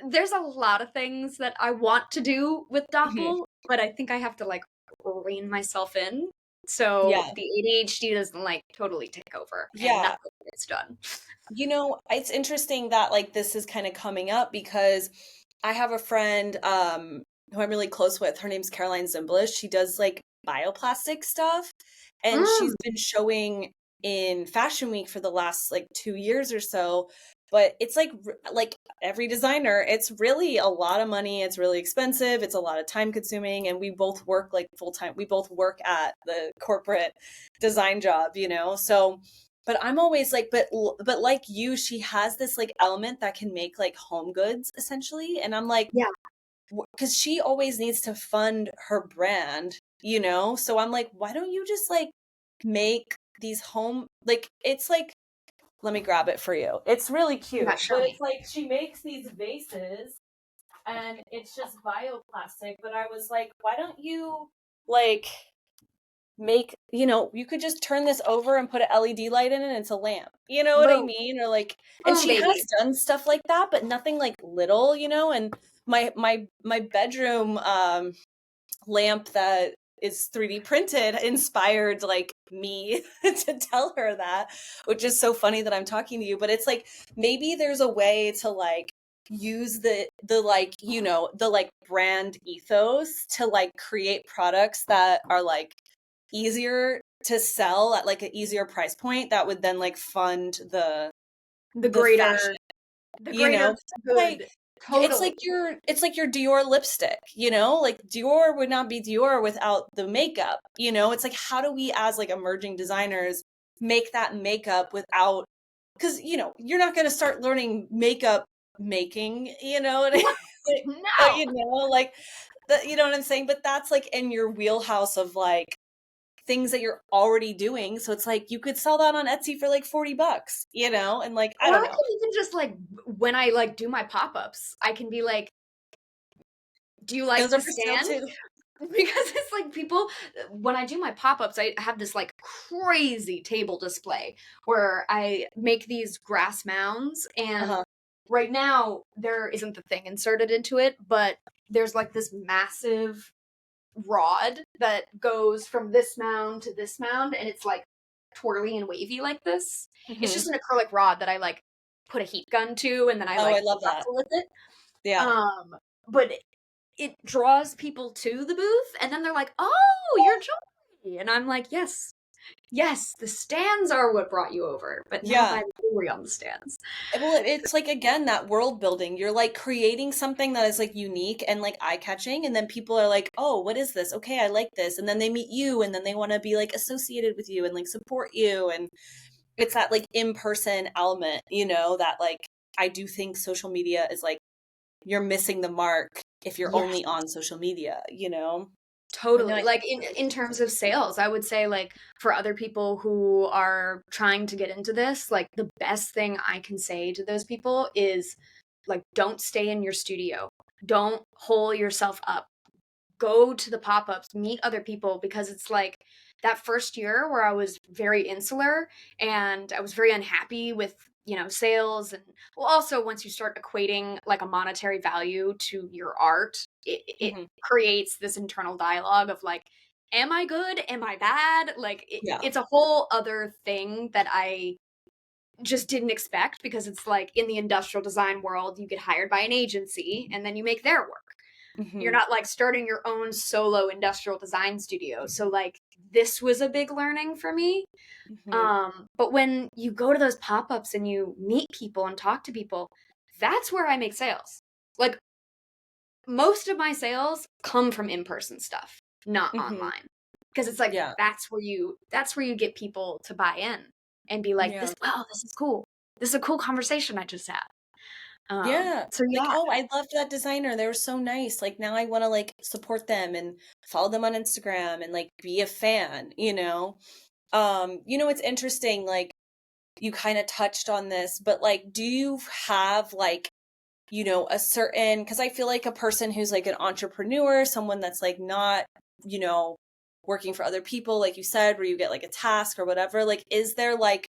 there's a lot of things that I want to do with Mhm. Doppel, but I think I have to like rein myself in. So Yeah. the ADHD doesn't like totally take over and Yeah. nothing gets done. It's interesting that like this is kind of coming up because I have a friend who I'm really close with. Her name's Caroline Zimblish. She does like bioplastic stuff, and she's Mm, been showing in Fashion Week for the last like 2 years or so. But it's like every designer, it's really a lot of money. It's really expensive. It's a lot of time consuming, and we both work like full time. We both work at the corporate design job, So but I'm always like, but like you, she has this like element that can make like home goods essentially. And I'm like, yeah, because she always needs to fund her brand, So I'm like, why don't you just like make these home, like, it's like, let me grab it for you. It's really yeah, cute, show but it's me. like she makes these vases and it's just bioplastic. But I was like, why don't you like you could just turn this over and put an LED light in it and it's a lamp. You know what I Boom, mean? Or like, and boom, she has baby. done stuff like that, but nothing like little, and my bedroom lamp that is 3D printed inspired like me to tell her that, which is so funny that I'm talking to you, but it's like maybe there's a way to like use the like, the like brand ethos to like create products that are like easier to sell at like an easier price point that would then like fund The the fashion, greater, the greater like good. Totally. it's like your Dior lipstick, like Dior would not be Dior without the makeup, it's like how do we as like emerging designers make that makeup without, because you're not going to start learning makeup making, what I, No. like you know what I'm saying, but that's like in your wheelhouse of like things that you're already doing. So it's like you could sell that on Etsy for like $40, and like I Or don't I know. can even just like when I like do my pop-ups, I can be like, do you like Those are to for sale stand? too. Because it's like people, when I do my pop-ups, I have this like crazy table display where I make these grass mounds, and Uh-huh. right now there isn't the thing inserted into it, but there's like this massive rod that goes from this mound to this mound, and it's like twirly and wavy like this. It's Hmm. just an acrylic rod that I like put a heat gun to, and then I Oh, like I love that. wrestle with it. Yeah. But it draws people to the booth, and then they're like, "Oh, you're Joey," and I'm like, "Yes, yes, the stands are what brought you over, but now buy Yeah. the jewelry on the stands." Well, it's like again that world building. You're like creating something that is like unique and like eye-catching, and then people are like, "Oh, what is this? Okay, I like this." And then they meet you and then they want to be like associated with you and like support you, and it's that like in-person element, that like I do think social media is like you're missing the mark if you're Yes. only on social media. But no, Totally. I Like think it's really in terms of sales, I would say like for other people who are trying to get into this, like the best thing I can say to those people is like don't stay in your studio. Don't hole yourself up. Go to the pop-ups, meet other people, because it's like that first year where I was very insular and I was very unhappy with, sales, and well, also once you start equating like a monetary value to your art, it Mhm. creates this internal dialogue of like, am I good? Am I bad? Like Yeah. it's a whole other thing that I just didn't expect, because it's like in the industrial design world, you get hired by an agency and then you make their work. You're Hmm. not like starting your own solo industrial design studio. So like this was a big learning for me. Hmm. But when you go to those pop-ups and you meet people and talk to people, that's where I make sales. Like most of my sales come from in-person stuff, not Hmm. online. Because it's like Yeah. that's where you get people to buy in and be like, Yeah. this wow, this is cool. This is a cool conversation I just had. Yeah. So Like, yeah, oh, I loved that designer. They were so nice. Like now I want to like support them and follow them on Instagram and like be a fan. It's interesting, like you kind of touched on this, but like do you have like, a certain, because I feel like a person who's like an entrepreneur, someone that's like not, you know, working for other people, like you said, where you get like a task or whatever, like is there like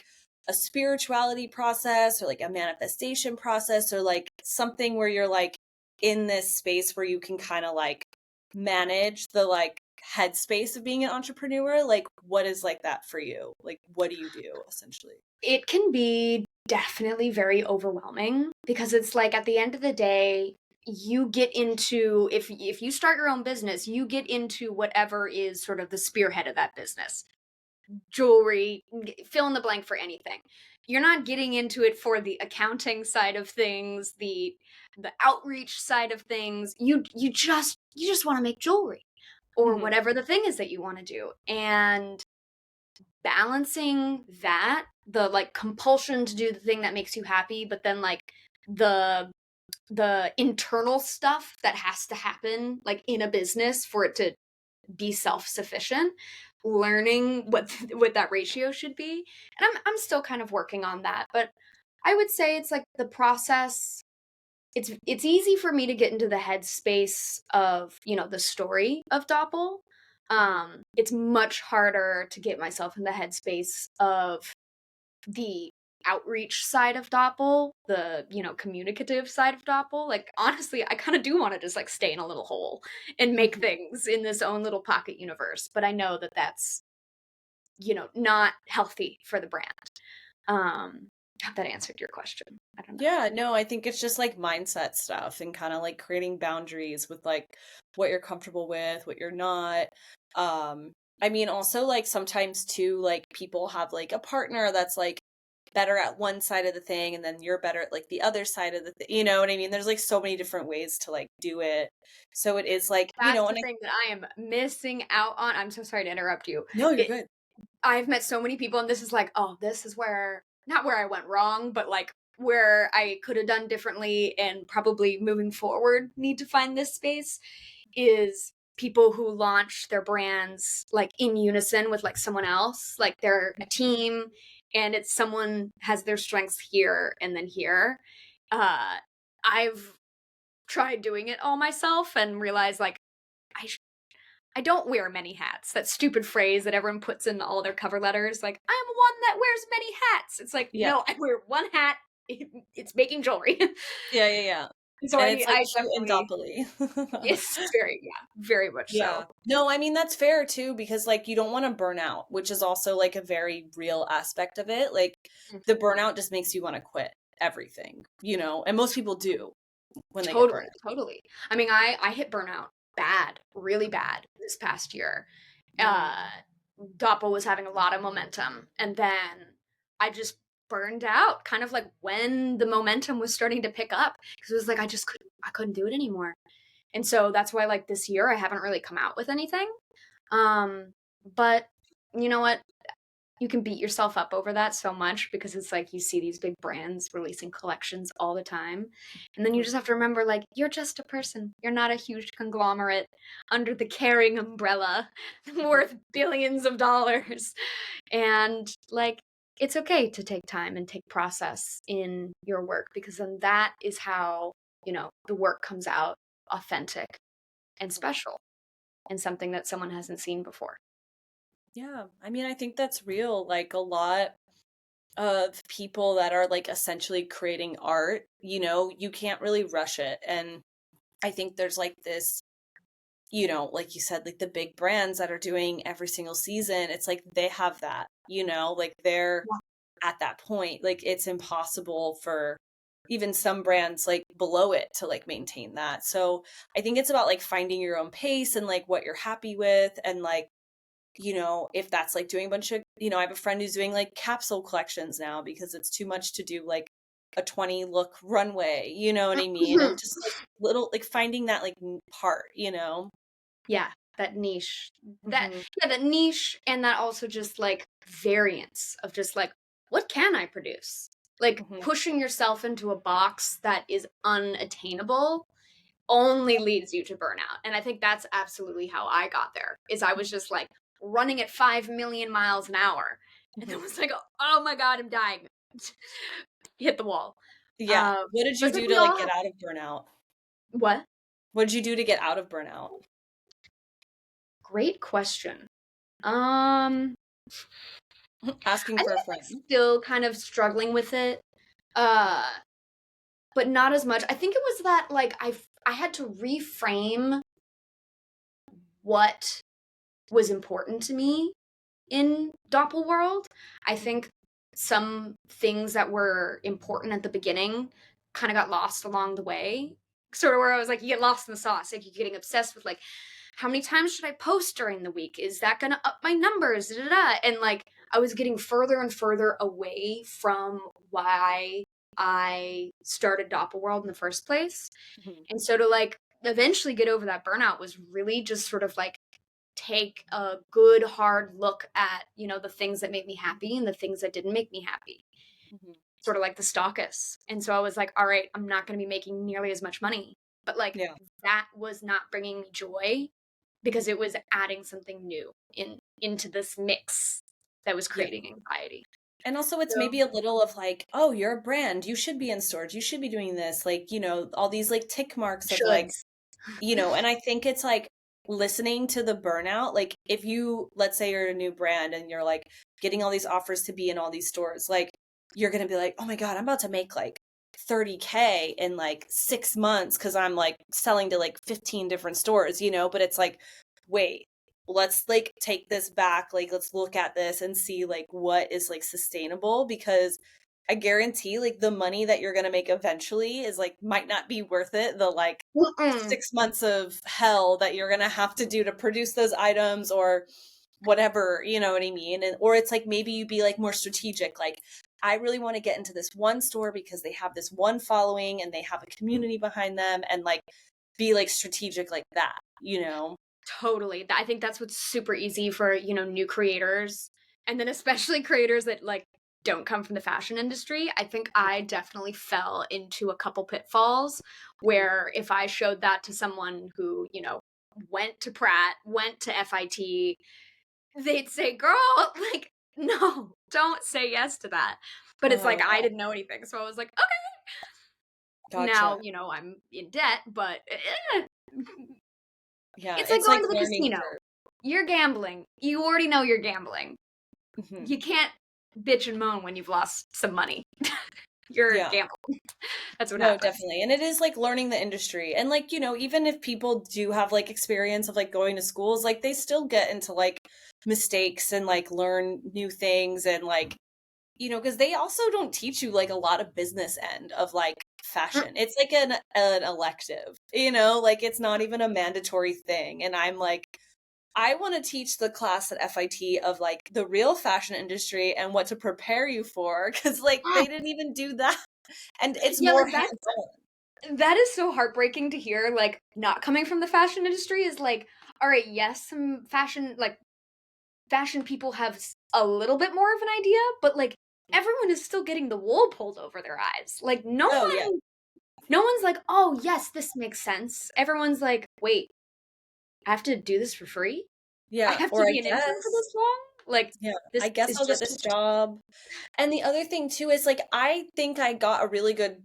a spirituality process or like a manifestation process or like something where you're like in this space where you can kind of like manage the like headspace of being an entrepreneur? Like what is like that for you? Like what do you do essentially? it can be definitely very overwhelming, because it's like at the end of the day, you get into, if you start your own business, you get into whatever is sort of the spearhead of that business. Jewelry, fill in the blank for anything. You're not getting into it for the accounting side of things, the outreach side of things. You just want to make jewelry or Hmm. whatever the thing is that you want to do. And balancing that, the like compulsion to do the thing that makes you happy, but then like the the internal stuff that has to happen like in a business for it to be self-sufficient, learning what that ratio should be. And I'm still kind of working on that, but I would say it's like the process. It's easy for me to get into the headspace of, the story of Doppel. Hmm. It's much harder to get myself in the headspace of the outreach side of Doppel, the, communicative side of Doppel. Like honestly, I kind of do want to just like stay in a little hole and make Hmm. things in this own little pocket universe, but I know that that's, not healthy for the brand. Hope that answered your question. I don't know. Yeah, no, I think it's just like mindset stuff and kind of like creating boundaries with like what you're comfortable with, what you're not. Um, I mean, also like sometimes too, like people have like a partner that's like better at one side of the thing and then you're better at like the other side of the thing. You know what I mean? There's like so many different ways to like do it. So it is like, That's the and I, thing that I am missing out on. I'm so sorry to interrupt you. no, you're It, good. I've met so many people, and this is like, oh, this is where, not where I went wrong, but like where I could have done differently, and probably moving forward need to find this space, is people who launch their brands like in unison with like someone else, like they're a team, and it's someone has their strengths here and then here. Uh, I've tried doing it all myself and realized like I I don't wear many hats. That stupid phrase that everyone puts in all their cover letters, like, I am one that wears many hats. It's like, Yeah. no, I wear one hat it's making jewelry. Yeah, yeah, yeah. So And it's, like, I cute and definitely, dopply. it's very, yeah, very much so. Yeah. No, I mean, that's fair too because, like, you don't wanna burn out, which is also, like, a very real aspect of it, like, the burnout just makes you wanna quit everything, and most people do when they get Totally, burnt out. totally. I mean, I hit burnout bad, really bad this past year. Mhm, Uh, Dopl was having a lot of momentum, and then I just burned out, kind of like when the momentum was starting to pick up, because it was like I couldn't do it anymore. And so that's why, like, this year I haven't really come out with anything. Um, but you know what? You can beat yourself up over that so much because it's like you see these big brands releasing collections all the time. And then you mhm, just have to remember, like, you're just a person. You're not a huge conglomerate under the caring umbrella mhm. worth billions of dollars. And, like, it's okay to take time and take process in your work because then that is how, the work comes out authentic and special and something that someone hasn't seen before. Yeah, I mean, I think that's real, like, a lot of people that are, like, essentially creating art, you can't really rush it, and I think there's, like, this, like you said, like, the big brands that are doing every single season, it's like they have that, like, they're at that point, like, it's impossible for even some brands, like, below it to, like, maintain that, so I think it's about, like, finding your own pace and, like, what you're happy with and, like, if that's like doing a bunch of, I have a friend who's doing like capsule collections now because it's too much to do like a 20 look runway, you know what I mean? And just like little, like finding that like part, Yeah, that niche. That Hmm. yeah, that niche and that also just like variance of just like what can I produce? Like Hmm. pushing yourself into a box that is unattainable only leads you to burnout. And I think that's absolutely how I got there. Is I was just like running at 5 million miles an hour and then Hmm. was like, "Oh my god, I'm dying." Hit the wall. Yeah. What did But you it's like do we to like all get have out of burnout? what? What did you do to get out of burnout? Great question. Um Asking I for think a I'm, like, friend. still kind of struggling with it, uh, but not as much. I think it was that, like, I had to reframe what was important to me in Dopl World. I think some things that were important at the beginning kind of got lost along the way. Sort of where I was like, you get lost in the sauce. Like, you're getting obsessed with, like, how many times should I post during the week? Is that going to up my numbers? Da, da, da. And, like, I was getting further and further away from why I started Dopl World in the first place. Mhm, And so to, like, eventually get over that burnout was really just sort of like take a good hard look at, the things that made me happy and the things that didn't make me happy. mhm. Sort of like the stalkus. And so I was like, all right, I'm not going to be making nearly as much money. But like Yeah. that was not bringing me joy because it was adding something new into this mix that was Yeah. creating anxiety. And also it's So maybe a little of like, oh, you're a brand. You should be in stores. You should be doing this. Like, all these like tick marks of like, shoulds. and I think it's like listening to the burnout. Like, if you, let's say you're a new brand and you're like getting all these offers to be in all these stores, like, you're going to be like, oh my God, I'm about to make like 30K in like 6 months because I'm like selling to like 15 different stores, but it's like, wait, let's like take this back. Like, let's look at this and see like what is like sustainable because I guarantee like the money that you're going to make eventually is like might not be worth it. The like Mm-mm. 6 months of hell that you're gonna have to do to produce those items or whatever, you know what I mean? And or it's like maybe you be like more strategic, like I really want to get into this one store because they have this one following and they have a community behind them and like be like strategic like that. Totally. I think that's what's super easy for, new creators. And then especially creators that like don't come from the fashion industry. I think I definitely fell into a couple pitfalls Mhm. where if I showed that to someone who, went to Pratt, went to FIT, they'd say, "Girl, like no, don't say yes to that." But it's Oh like I yeah. didn't know anything. So I was like, "Okay, Gotcha. now, I'm in debt, but Yeah, it's like it's going like to the learning casino. curve. You're gambling. You already know you're gambling. Mhm. You can't bitch and moan when you've lost some money." You're Yeah. gambling. That's what No, happens. definitely. And it is like learning the industry. And like, even if people do have like experience of like going to schools, like they still get into like mistakes and like learn new things and like, because they also don't teach you like a lot of business end of like Mm, fashion. It's like an elective, like it's not even a mandatory thing. And I'm like, I want to teach the class at FIT of like the real fashion industry and what to prepare you for because like they didn't even do that. And it's yeah, more like hands-on. that is so heartbreaking to hear. Like, not coming from the fashion industry is like, all right, yes, some fashion people have a little bit more of an idea, but like everyone is still getting the wool pulled over their eyes. Like Oh yeah. no one's like, "Oh, yes, this makes sense." Everyone's like, "Wait, I have to do this for free? I Yeah. have to Or I be an intern for guess, this long?" Like yeah, this I guess is I'll get just this job. And the other thing too is like I think I got a really good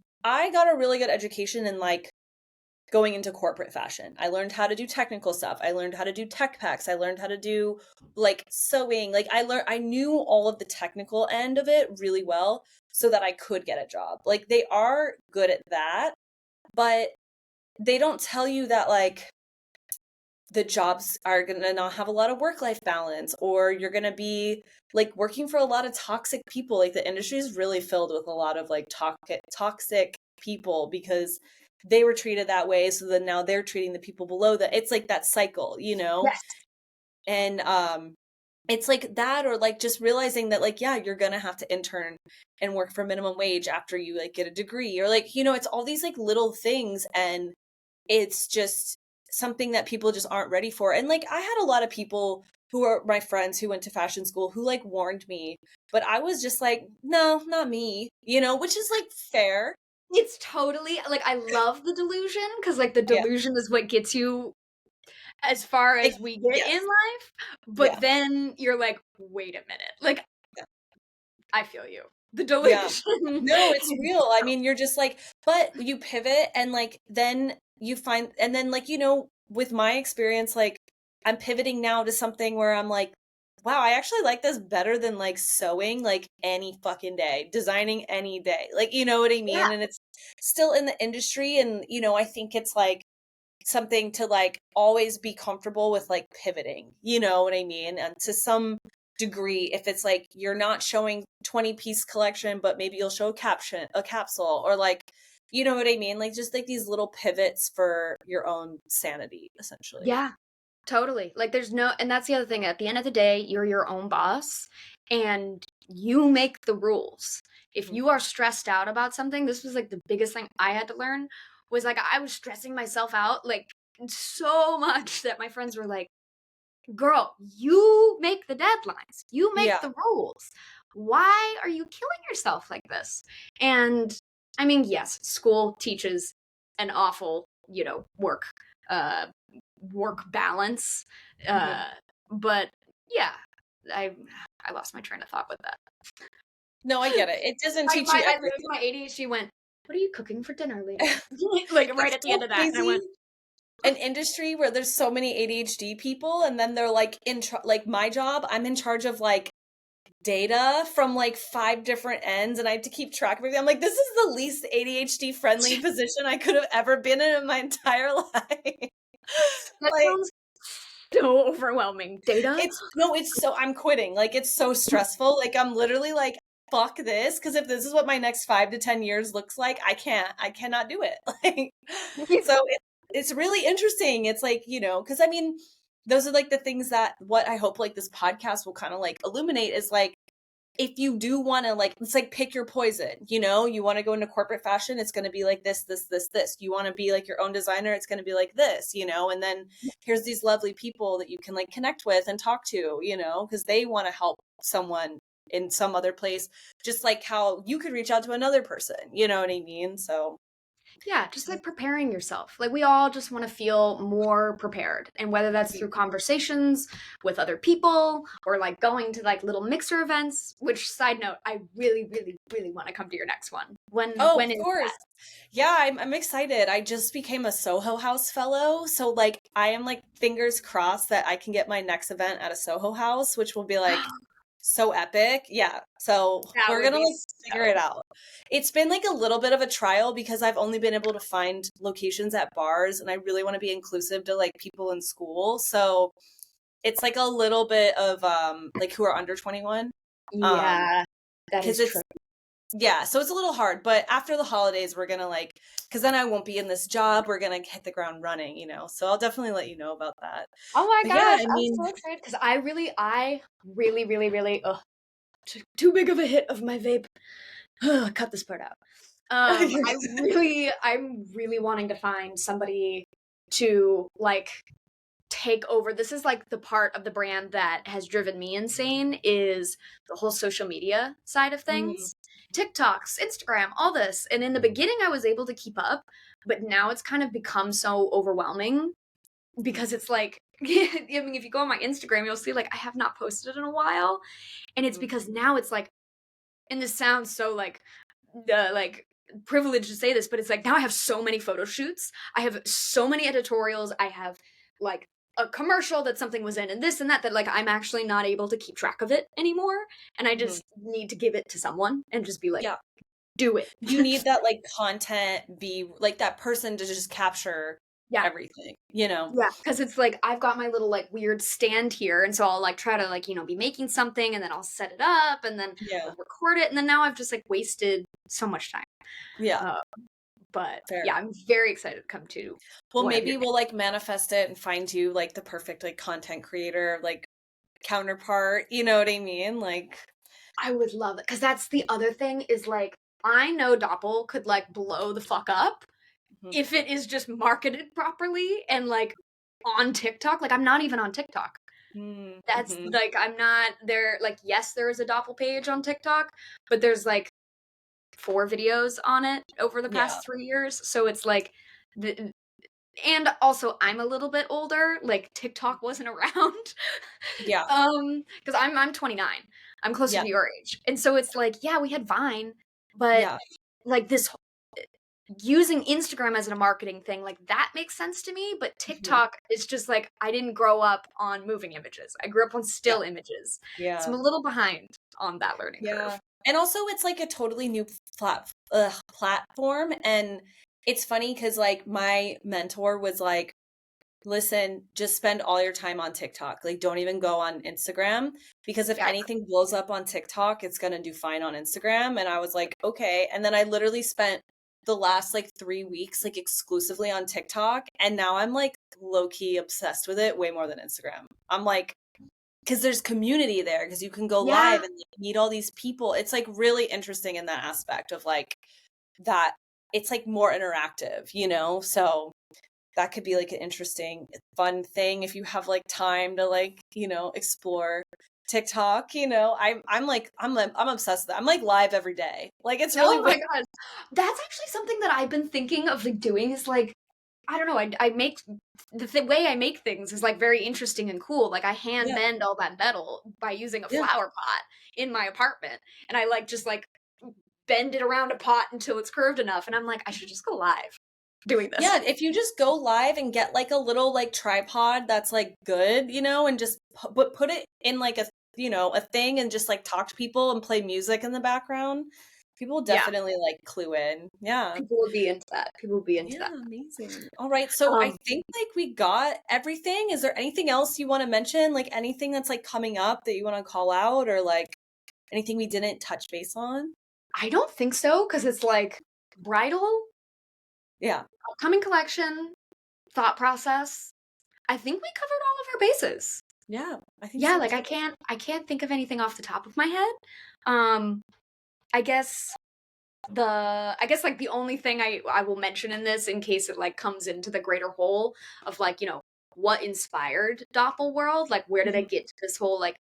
education in like going into corporate fashion. I learned how to do technical stuff. I learned how to do tech packs. I learned how to do like sewing. Like I knew all of the technical end of it really well so that I could get a job. Like they are good at that, but they don't tell you that like the jobs are going to not have a lot of work life balance or you're going to be like working for a lot of toxic people. Like the industry is really filled with a lot of like toxic people because they were treated that way, so then now they're treating the people below that. It's like that cycle. yes. And it's like that, or like just realizing that like, yeah, you're going to have to intern and work for minimum wage after you like get a degree, or like, it's all these like little things, and it's just something that people just aren't ready for. And like I had a lot of people who are my friends who went to fashion school who like warned me, but I was just like, no, not me, which is like fair. It's totally like I love the delusion because like the Yeah. delusion is what gets you as far Like, as we get in yes. life, but Yeah. then you're like, "Wait a minute." Like Yeah. I feel you. The Yeah. delusion. No, it's real. I mean, you're just like, but you pivot and like then you find, and then like, with my experience, like I'm pivoting now to something where I'm like, wow, I actually like this better than like sewing like any fucking day, designing any day. Like, you know what I Yeah. mean? And it's still in the industry. And, I think it's like something to like always be comfortable with like pivoting, you know what I mean? And to some degree, if it's like you're not showing 20-piece collection, but maybe you'll show a capsule, or like, you know what I mean? Like just like these little pivots for your own sanity, essentially. Yeah. Totally. Like there's no and that's the other thing. At the end of the day, you're your own boss and you make the rules. If Mhm. you are stressed out about something, this was like the biggest thing I had to learn was like I was stressing myself out like so much that my friends were like, "Girl, you make the deadlines. You make Yeah. the rules. Why are you killing yourself like this?" And I mean, yes, school teaches an awful, work uh work balance. Mhm. Uh, but yeah, I I lost my train of thought with that. No, I get it. It doesn't My teach my you I literally everything. my ADHD went, "What are you cooking for dinner later?" Like right It's at the end so of that, and I crazy. went, An industry where there's so many ADHD people, and then they're like like my job, I'm in charge of like data from like 5 different ends, and I have to keep track of everything. I'm like, this is the least ADHD friendly position I could have ever been in my entire life. "That Like sounds so overwhelming." Data? it's so, I'm quitting. Like it's so stressful. Like I'm literally like, fuck this, because if this is what my next 5 to 10 years looks like, I cannot do it. Like, so it's really interesting. It's like, because I mean, those are like the things that what I hope like this podcast will kind of like illuminate is like, if you do want to like, it's like pick your poison, you want to go into corporate fashion, it's going to be like this. You want to be like your own designer, it's going to be like this, and then here's these lovely people that you can like connect with and talk to, because they want to help someone in some other place, just like how you could reach out to another person, you know what I mean? So Yeah, just like preparing yourself. Like we all just want to feel more prepared. And whether that's through conversations with other people or like going to like little mixer events, which side note, I really, really, really want to come to your next one. oh, When of is course. that? Yeah, I'm excited. I just became a Soho House fellow. So like I am like fingers crossed that I can get my next event at a Soho House, which will be like so epic. Yeah. So That we're would gonna be like figure it so. out. It's been like a little bit of a trial because I've only been able to find locations at bars and I really want to be inclusive to like people in school. So it's like a little bit of like who are under 21. Um Yeah, that because is true. it's yeah, so it's a little hard, but after the holidays we're gonna like because then I won't be in this job. We're gonna hit the ground running, you know. So I'll definitely let you know about that. Oh my But yeah, gosh, I I'm mean, so excited because I really, ugh, too big of a hit of my vape. Cut this part out. I'm really wanting to find somebody to like take over. This is like the part of the brand that has driven me insane is the whole social media side of mm, things. TikToks, Instagram, all this. And in the beginning I was able to keep up, but now it's kind of become so overwhelming because it's like I mean if you go on my Instagram, you'll see like I have not posted in a while. And it's mm, because now it's like, and this sounds so like privileged to say this, but it's like now I have so many photo shoots. I have so many editorials. I have like a commercial that something was in and this and that like I'm actually not able to keep track of it anymore. And I mhm. just need to give it to someone and just be like, Yeah. do it. You need that like content be like that person to just capture Yeah. everything, you know? Yeah, because it's like I've got my little like weird stand here, and so I'll like try to like be making something, and then I'll set it up, and then Yeah. I'll record it, and then now I've just like wasted so much time. Yeah. Uh, but yeah, Fair. I'm very excited to come to Well, one of your maybe we'll like manifest it and find you like the perfect like content creator, like counterpart, you know what I mean? Like, I would love it because that's the other thing is like I know Doppel could like blow the fuck up mhm, if it is just marketed properly and like on TikTok. Like I'm not even on TikTok. That's mhm. like I'm not there. Like yes, there is a Doppel page on TikTok, but there's like 4 videos on it over the Yeah. past 3 years. So it's like the, and also I'm a little bit older. Like TikTok wasn't around. Yeah. Because I'm 29. I'm closer Yeah. to your age. And so it's like, yeah, we had Vine, but Yeah. like this using Instagram as a marketing thing, like that makes sense to me. But Mhm. TikTok is just like I didn't grow up on moving images. I grew up on Yeah. still images. So Yeah. I'm a little behind on that learning Yeah. curve. And also it's like a totally new platform and it's funny cuz like my mentor was like listen, just spend all your time on TikTok. Like, don't even go on Instagram because if Yeah. anything blows up on TikTok, it's going to do fine on Instagram. And I was like, okay. And then I literally spent the last like 3 weeks like exclusively on TikTok. And now I'm like low key obsessed with it way more than Instagram. I'm like, because there's community there because you can go live Yeah. and like, meet all these people. It's like really interesting in that aspect of like that it's like more interactive, you know? So that could be like an interesting, fun thing if you have like time to like, you know, explore TikTok, you know. I'm obsessed with that. I'm like live every day. Like it's really Oh my weird. god. That's actually something that I've been thinking of like doing is like I don't know, I make way I make things is like very interesting and cool. Like I hand Yeah. bend all that metal by using a Yeah. flower pot in my apartment and I like just like bend it around a pot until it's curved enough and I'm like I should just go live doing this. Yeah, if you just go live and get like a little like tripod that's like good, you know, and just put it in like a, you know, a thing and just like talk to people and play music in the background, people Yeah, definitely like clue in. Yeah. people would be into that. People would be into Yeah, that. amazing. All right, so I Um think like we got everything. Is there anything else you want to mention? Like anything that's like coming up that you want to call out or like anything we didn't touch base on? I don't think so cuz it's like bridal, Yeah. upcoming collection, thought process. I think we covered all of our bases. Yeah, I think Yeah, so like too. I can't think of anything off the top of my head. Um I guess I guess like the only thing I will mention in this in case it like comes into the greater whole of like, what inspired Dopl World? Like where did I Mhm. get to this whole like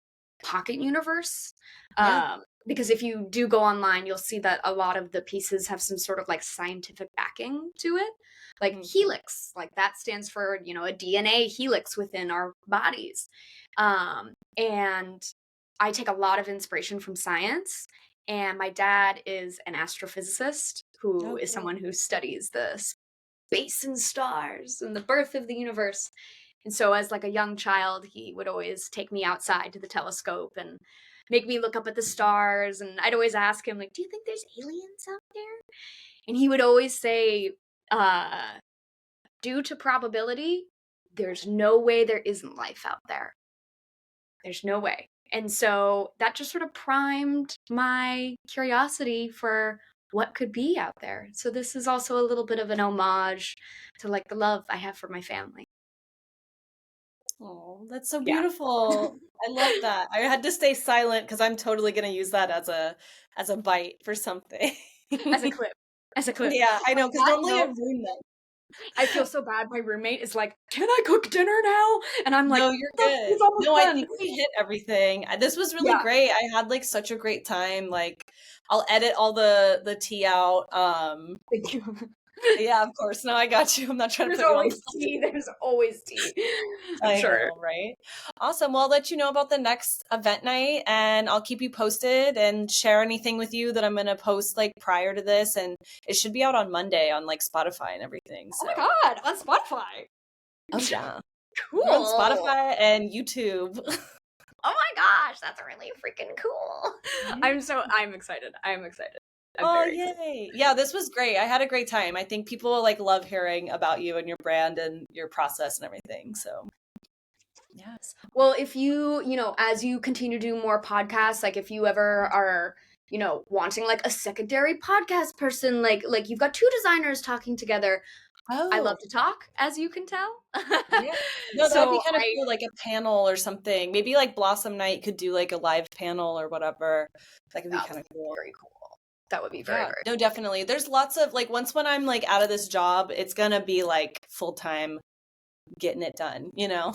pocket universe? Yeah. Because if you do go online, you'll see that a lot of the pieces have some sort of like scientific backing to it. Like Mhm. helix, like that stands for, a DNA helix within our bodies. And I take a lot of inspiration from science. And my dad is an astrophysicist who Oh, is cool. someone who studies the space and stars and the birth of the universe. And so as like a young child, he would always take me outside to the telescope and make me look up at the stars. And I'd always ask him, like, do you think there's aliens out there? And he would always say, due to probability, there's no way there isn't life out there. There's no way. And so that just sort of primed my curiosity for what could be out there. So this is also a little bit of an homage to like the love I have for my family. Oh, that's so Yeah. beautiful. I love that. I had to stay silent because I'm totally gonna use that as a bite for something. As a clip. As a clip. Yeah, I know, On because that normally I note, ruin them. I feel so bad. My roommate is like, "Can I cook dinner now?" And I'm like, No, you're It's good. almost No, I done." think we hit everything. This was really Yeah. great. I had like such a great time. Like I'll edit all the tea out. Thank you. Yeah, of course. No, I got you. I'm not trying to There's put you on the always tea. There's always tea. I'm I sure. know, right? Awesome. Well, I'll let you know about the next event night and I'll keep you posted and share anything with you that I'm going to post like prior to this. And it should be out on Monday on like Spotify and everything. Oh my So, god, on Spotify. oh, yeah. We're on Cool. Spotify and YouTube. Oh my gosh, that's really freaking cool. Yeah. I'm excited. I'm excited. I'm Oh, very excited. yay. Yeah, this was great. I had a great time. I think people like love hearing about you and your brand and your process and everything. So, yes. Well, if you, as you continue to do more podcasts, like if you ever are, wanting like a secondary podcast person, like you've got two designers talking together. I Oh, love to talk, as you can tell. yeah. No, that would be So kind of cool, like a panel or something. Maybe like Blossom Night could do like a live panel or whatever. That could be that kind would of be cool. very cool. That would be very, Yeah, very no, definitely. There's lots of like once when I'm like out of this job, it's gonna be like full time getting it done, you know?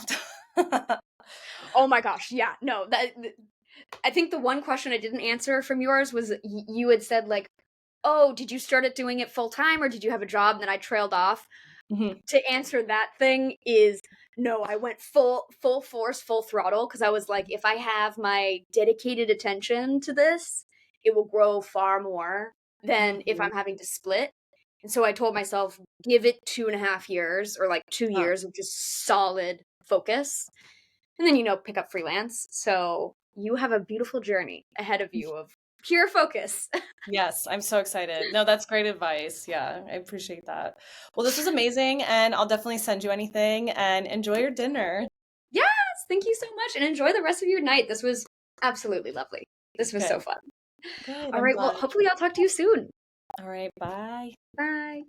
Oh my gosh, yeah. No, I think the one question I didn't answer from yours was you had said like, "Oh, did you start doing it full time or did you have a job?" And then I trailed off. Mhm. To answer that thing is no, I went full force, full throttle because I was like, if I have my dedicated attention to this, it will grow far more than if Mhm. I'm having to split. And so I told myself, give it 2.5 years or like two Huh. years of just solid focus. And then, pick up freelance. So you have a beautiful journey ahead of you of pure focus. Yes, I'm so excited. No, that's great advice. Yeah, I appreciate that. Well, this was amazing, and I'll definitely send you anything and enjoy your dinner. Yes, thank you so much and enjoy the rest of your night. This was absolutely lovely. This was so Okay, fun. good. All I'm right, well, glad. hopefully I'll talk to you soon. All right, bye. Bye.